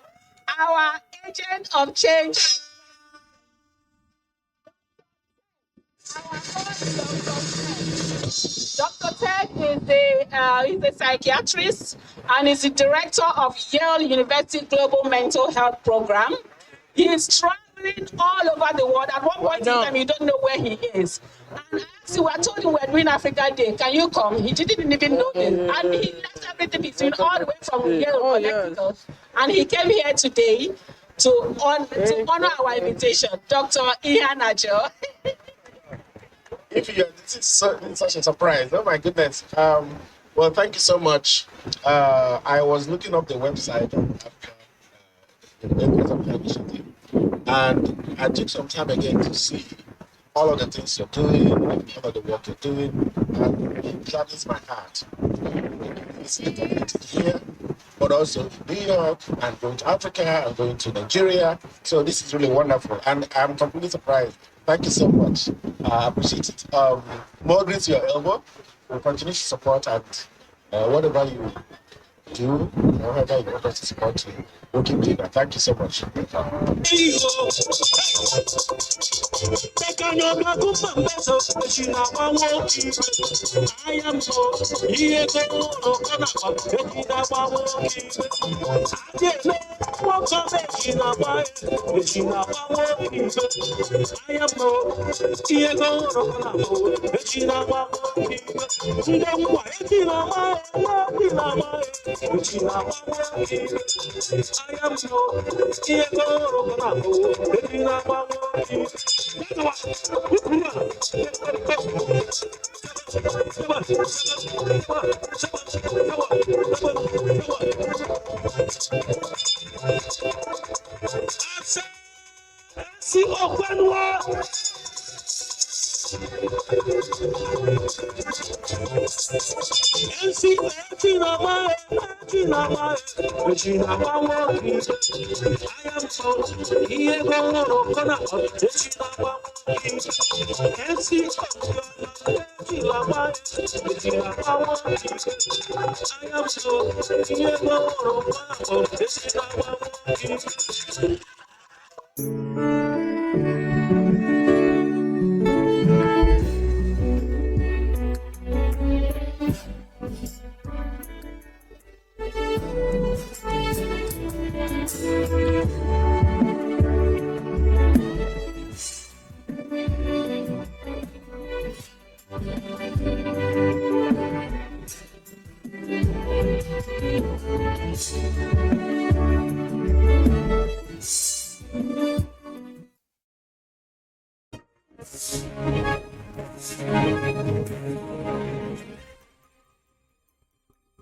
S9: our agent of change. Dr. Ted is a psychiatrist and is the director of Yale University Global Mental Health Program. He is traveling all over the world. At one point in time, you don't know where he is. And actually, we were told him we're doing Africa Day. Can you come? He didn't even know this. And he left everything he's doing all the way from Yale, Connecticut. And he came here today to honor our invitation. Dr. Ian Ajo.
S17: If you this is such a surprise, oh my goodness. Well, thank you so much. I was looking up the website of the initiative, and I took some time again to see all of the things you're doing, all of the work you're doing, and it gladdens my heart. It's the community here, but also in New York, and going to Africa, and going to Nigeria. So this is really wonderful, and I'm completely surprised. Thank you so much. I appreciate it. More grease to your elbow. We'll continue to support, and whatever you do, whatever you want us to support you, we'll keep doing that. Thank you so much.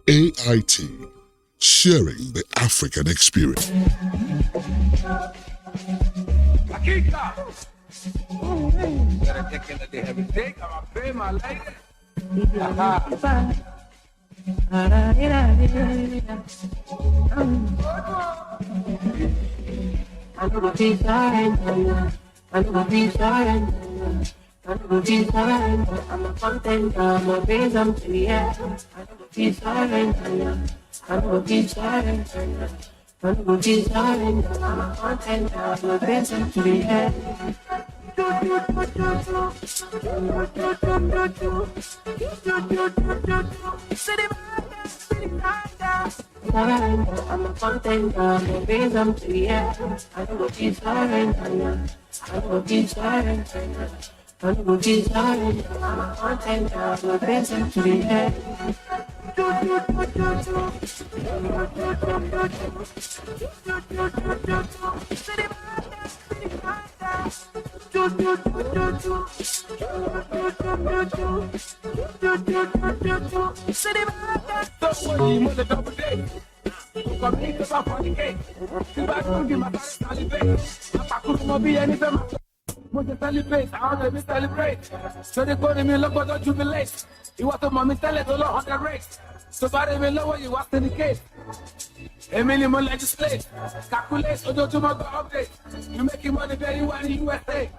S8: AIT, sharing the African experience.
S18: I'm a content, I'm a base, I'm to the air. I'm a piece of I'm a piece of I'm a piece of I'm a content, I'm a base, I'm to the air. I'm a content, I'm a base, I'm to the air. I'm a piece of I'm a piece of I'm a piece I'm a content, I'm a base, I'm to the air.
S6: Celebrate, I want to celebrate. So they call me look, but don't jubilate. You want to mommy tell it all on the race. So body me lower, you want to the case. A minimum legislate, calculate, or do tomorrow update. You making money very well in the USA.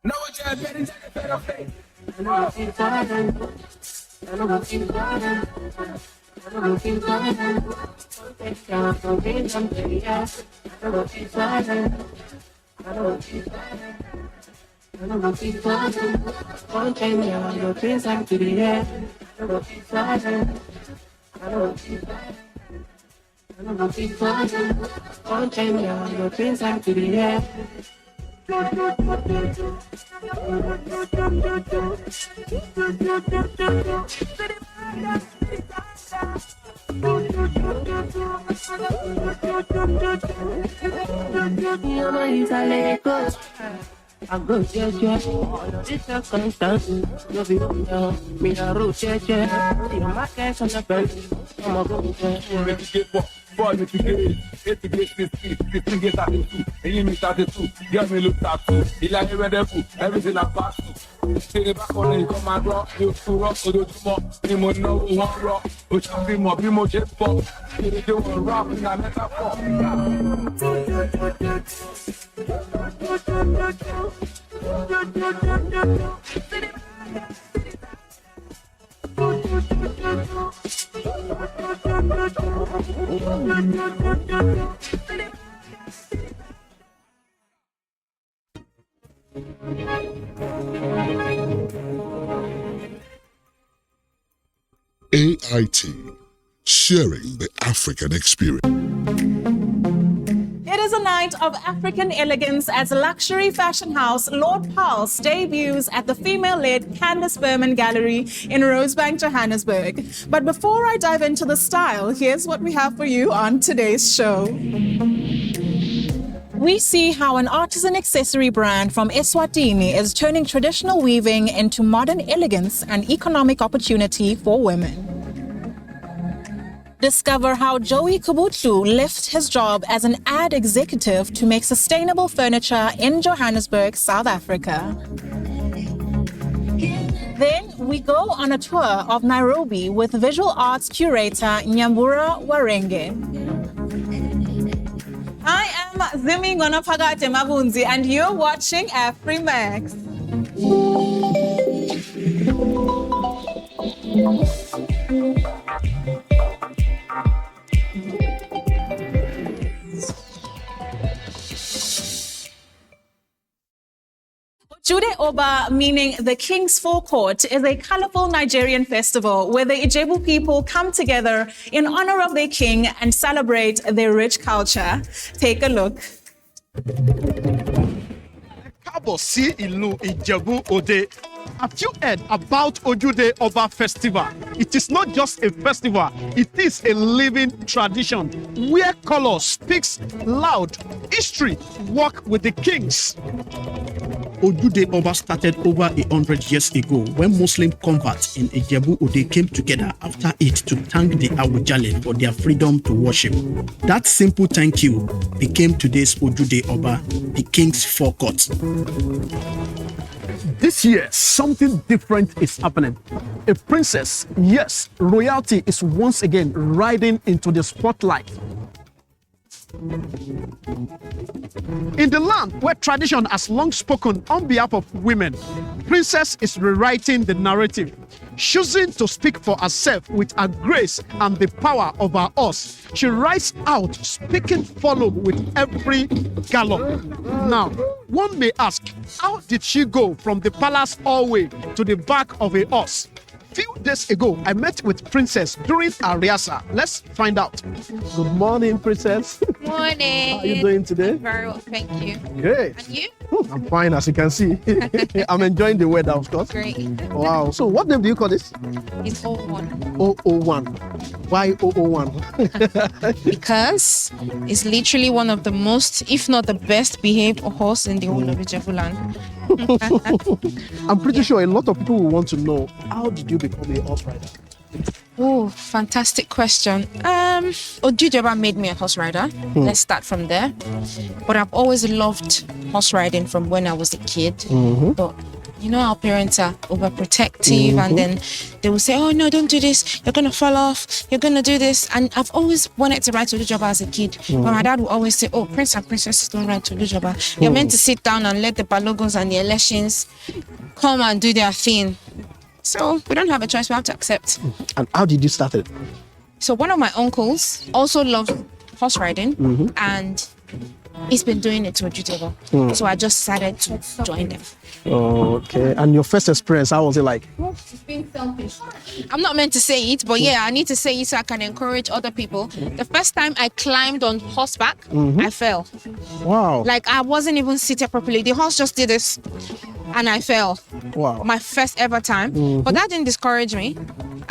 S6: No one you're getting that better faith.
S18: I know what you're talking about. I know what you're talking about. I know what you're talking about. Take time for me, I'm pretty ass. I know what you're talking about. I know what you're talking about. I know what you're talking about. Don't take me out of your face, I'm to the end. I go check, it's a constant. No be me a root check. The market on the belt. I'm a go check.
S19: Boy, me to get 15 get 32, and you me 32, get me look 32, he like where they put everything I pass to. Say back on it, come and rock, you to rock, so do more, you mo know one rock, which can be more jet pop, you do one rock in a metaphor.
S8: AIT, sharing the African experience.
S20: It is a night of African elegance as luxury fashion house Lord Pulse debuts at the female-led Candace Berman Gallery in Rosebank, Johannesburg. But before I dive into the style, here's what we have for you on today's show. We see how an artisan accessory brand from Eswatini is turning traditional weaving into modern elegance and economic opportunity for women. Discover how Joey Kubutlu left his job as an ad executive to make sustainable furniture in Johannesburg, South Africa. Then we go on a tour of Nairobi with visual arts curator Nyambura Warenge. I am Zimi Gonapagate Mabunzi and you're watching AfriMax. Jude Oba, meaning the King's Forecourt, is a colorful Nigerian festival where the Ijebu people come together in honor of their king and celebrate their rich culture. Take a look.
S21: Káàbọ̀ sí ìlú Ìjẹ̀bú Òde. Have you heard about Ojude Oba Festival? It is not just a festival, it is a living tradition where color speaks loud, history walk with the kings.
S22: Ojude Oba started over 100 years ago when Muslim converts in Ijebu Ode came together after it to thank the Awujale for their freedom to worship. That simple thank you became today's Ojude Oba, the King's Forecourt.
S21: This year, something different is happening. A princess, yes, royalty is once again riding into the spotlight. In the land where tradition has long spoken on behalf of women, Princess is rewriting the narrative, choosing to speak for herself with her grace and the power of her horse. She rides out, speaking follow with every gallop. Now, one may ask, how did she go from the palace hallway to the back of a horse? Few days ago, I met with Princess during our rehearsal. Let's find out. Good morning, Princess.
S23: Morning.
S21: How are you doing today?
S23: Very well, thank you.
S21: Great.
S23: And you?
S21: I'm fine, as you can see. I'm enjoying the weather, of course.
S23: Great.
S21: Wow. So what name do you call this?
S23: It's 01.
S21: 001. Why 001?
S23: Because it's literally one of the most, if not the best behaved horse in the whole of Ijebuland.
S21: I'm pretty sure a lot of people will want to know, how did you become a horse rider?
S23: Oh, fantastic question. Ojude made me a horse rider. Let's start from there. But I've always loved horse riding from when I was a kid. But you know, our parents are overprotective, and then they will say, oh no, don't do this, you're gonna fall off, you're gonna do this. And I've always wanted to ride Ojude as a kid. But my dad would always say, oh, prince and princesses don't ride Ojude. You're meant to sit down and let the balogos and the elections come and do their thing. So we don't have a choice, we have to accept.
S21: And how did you start it?
S23: So one of my uncles also loved horse riding, and he's been doing it to Ojuteba. So I just decided to join them.
S21: Okay. And your first experience, how was it like?
S23: Being selfish. I'm not meant to say it, but yeah, I need to say it so I can encourage other people. The first time I climbed on horseback, I fell.
S21: Wow.
S23: Like I wasn't even seated properly. The horse just did this and I fell.
S21: Wow.
S23: My first ever time. But that didn't discourage me.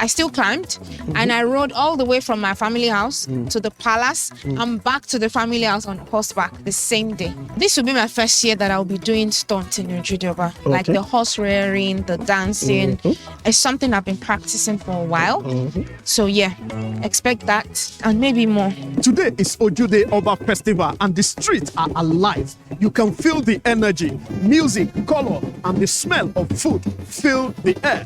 S23: I still climbed and I rode all the way from my family house to the palace and back to the family house on horseback the same day. This will be my first year that I'll be doing stunts in Ojuteba. Like the horse rearing, the dancing. It's something I've been practicing for a while. So yeah, expect that and maybe more.
S21: Today is Ojude Oba Festival and the streets are alive. You can feel the energy, music, color, and the smell of food fill the air.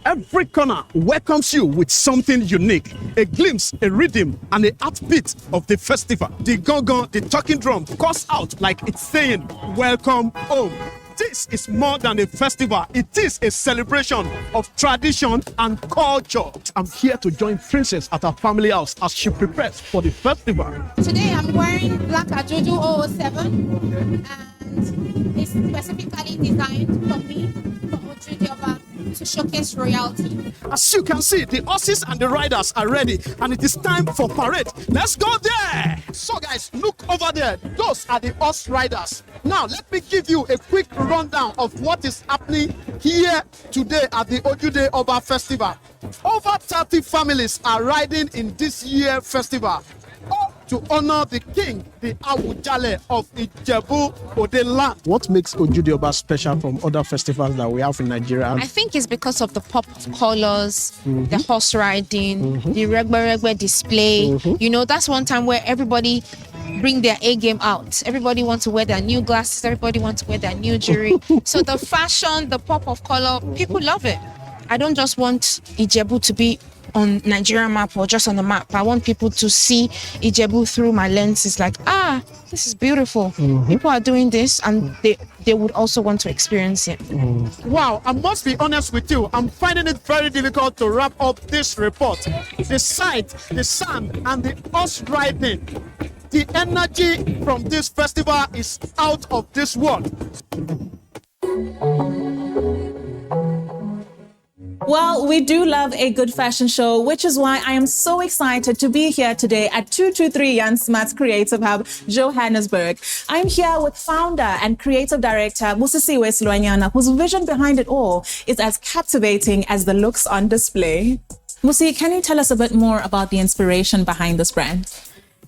S21: Every corner welcomes you with something unique, a glimpse, a rhythm, and a heartbeat of the festival. The gong, the talking drum calls out like it's saying, welcome home. This is more than a festival. It is a celebration of tradition and culture. I'm here to join Princess at her family house as she prepares for the festival.
S23: Today I'm wearing Black Ajuju 007 and it's specifically designed for me, for Ojuteba, to showcase royalty.
S21: As you can see, the horses and the riders are ready and it is time for parade. Let's go there! So guys, look over there. Those are the horse riders. Now, let me give you a quick rundown of what is happening here today at the Ojude Oba Festival. Over 30 families are riding in this year's festival, all to honor the king, the Awujale of Ijebu Ode land. What makes Ojude Oba special from other festivals that we have in Nigeria?
S23: I think it's because of the pop of colors, the horse riding, the regbe display. You know, that's one time where everybody bring their A game out. Everybody wants to wear their new glasses. Everybody wants to wear their new jewelry. So the fashion, the pop of color, people love it. I don't just want Ijebu to be on Nigerian map or just on the map. I want people to see Ijebu through my lenses like, this is beautiful. People are doing this and they would also want to experience it.
S21: Wow, I must be honest with you. I'm finding it very difficult to wrap up this report. The sight, the sound, and the horse riding. The energy from this festival is out of this world.
S20: Well, we do love a good fashion show, which is why I am so excited to be here today at 223 Jan Smuts Creative Hub, Johannesburg. I'm here with founder and creative director Musisiwe Slwanyana, whose vision behind it all is as captivating as the looks on display. Musi, can you tell us a bit more about the inspiration behind this brand?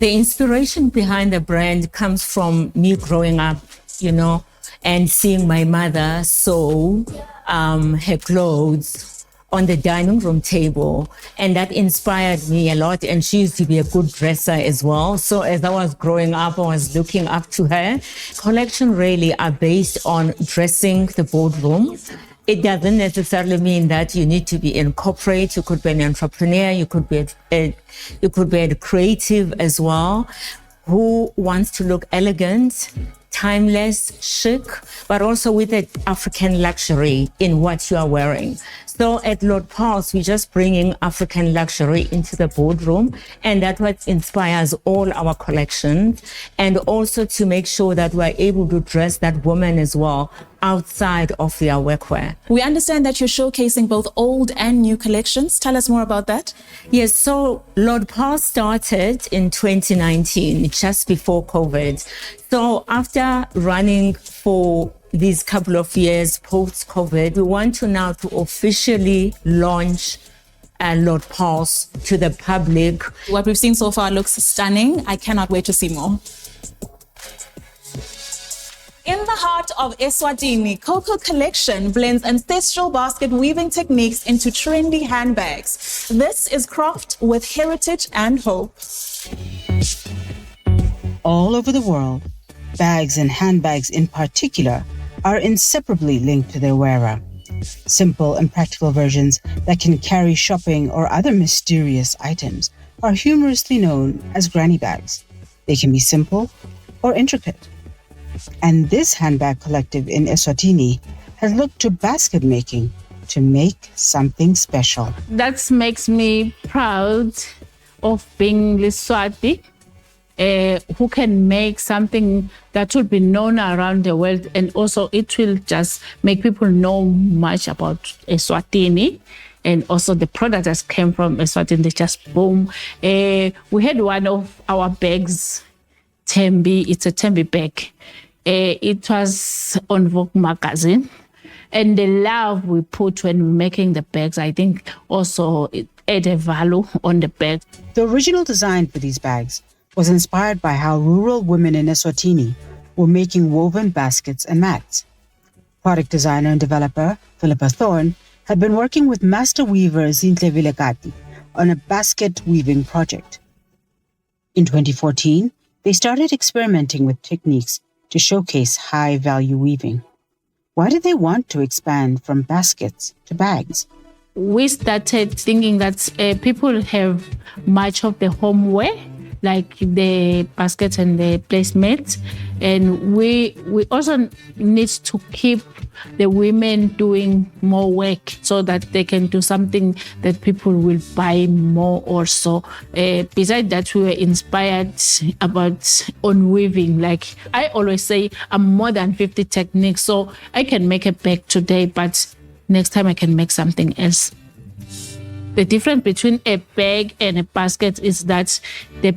S1: The inspiration behind the brand comes from me growing up, you know, and seeing my mother sew her clothes on the dining room table. And that inspired me a lot. And she used to be a good dresser as well. So as I was growing up, I was looking up to her. Collections really are based on dressing the boardroom. It doesn't necessarily mean that you need to be in corporate. You could be an entrepreneur. You could be a creative as well, who wants to look elegant, timeless, chic, but also with an African luxury in what you are wearing. So at Lord Pulse, we're just bringing African luxury into the boardroom, and that's what inspires all our collections, and also to make sure that we're able to dress that woman as well outside of their workwear.
S20: We understand that you're showcasing both old and new collections. Tell us more about that.
S1: Yes, so Lord Pulse started in 2019, just before COVID. So after running for these couple of years post-COVID, we want to now to officially launch Lord Pulse to the public.
S20: What we've seen so far looks stunning. I cannot wait to see more. In the heart of Eswatini, Coco Collection blends ancestral basket weaving techniques into trendy handbags. This is craft with heritage and hope.
S3: All over the world, bags and handbags in particular are inseparably linked to their wearer. Simple and practical versions that can carry shopping or other mysterious items are humorously known as granny bags. They can be simple or intricate. And this handbag collective in Eswatini has looked to basket making to make something special.
S4: That makes me proud of being Leswati who can make something that will be known around the world, and also it will just make people know much about Eswatini. And also the product that came from Eswatini, they just boom. We had one of our bags, Tembi, it's a Tembi bag. It was on Vogue magazine. And the love we put when we're making the bags, I think also it added value on the bag.
S3: The original design for these bags was inspired by how rural women in Eswatini were making woven baskets and mats. Product designer and developer Philippa Thorne had been working with master weaver Zintle Vilekati on a basket weaving project. In 2014, they started experimenting with techniques to showcase high-value weaving. Why did they want to expand from baskets to bags?
S4: We started thinking that people have much of the homeware, like the baskets and the placemats. And we also need to keep the women doing more work so that they can do something that people will buy more also. Besides that, we were inspired about on weaving. Like I always say, I'm more than 50 techniques. So I can make a bag today, but next time I can make something else. The difference between a bag and a basket is that the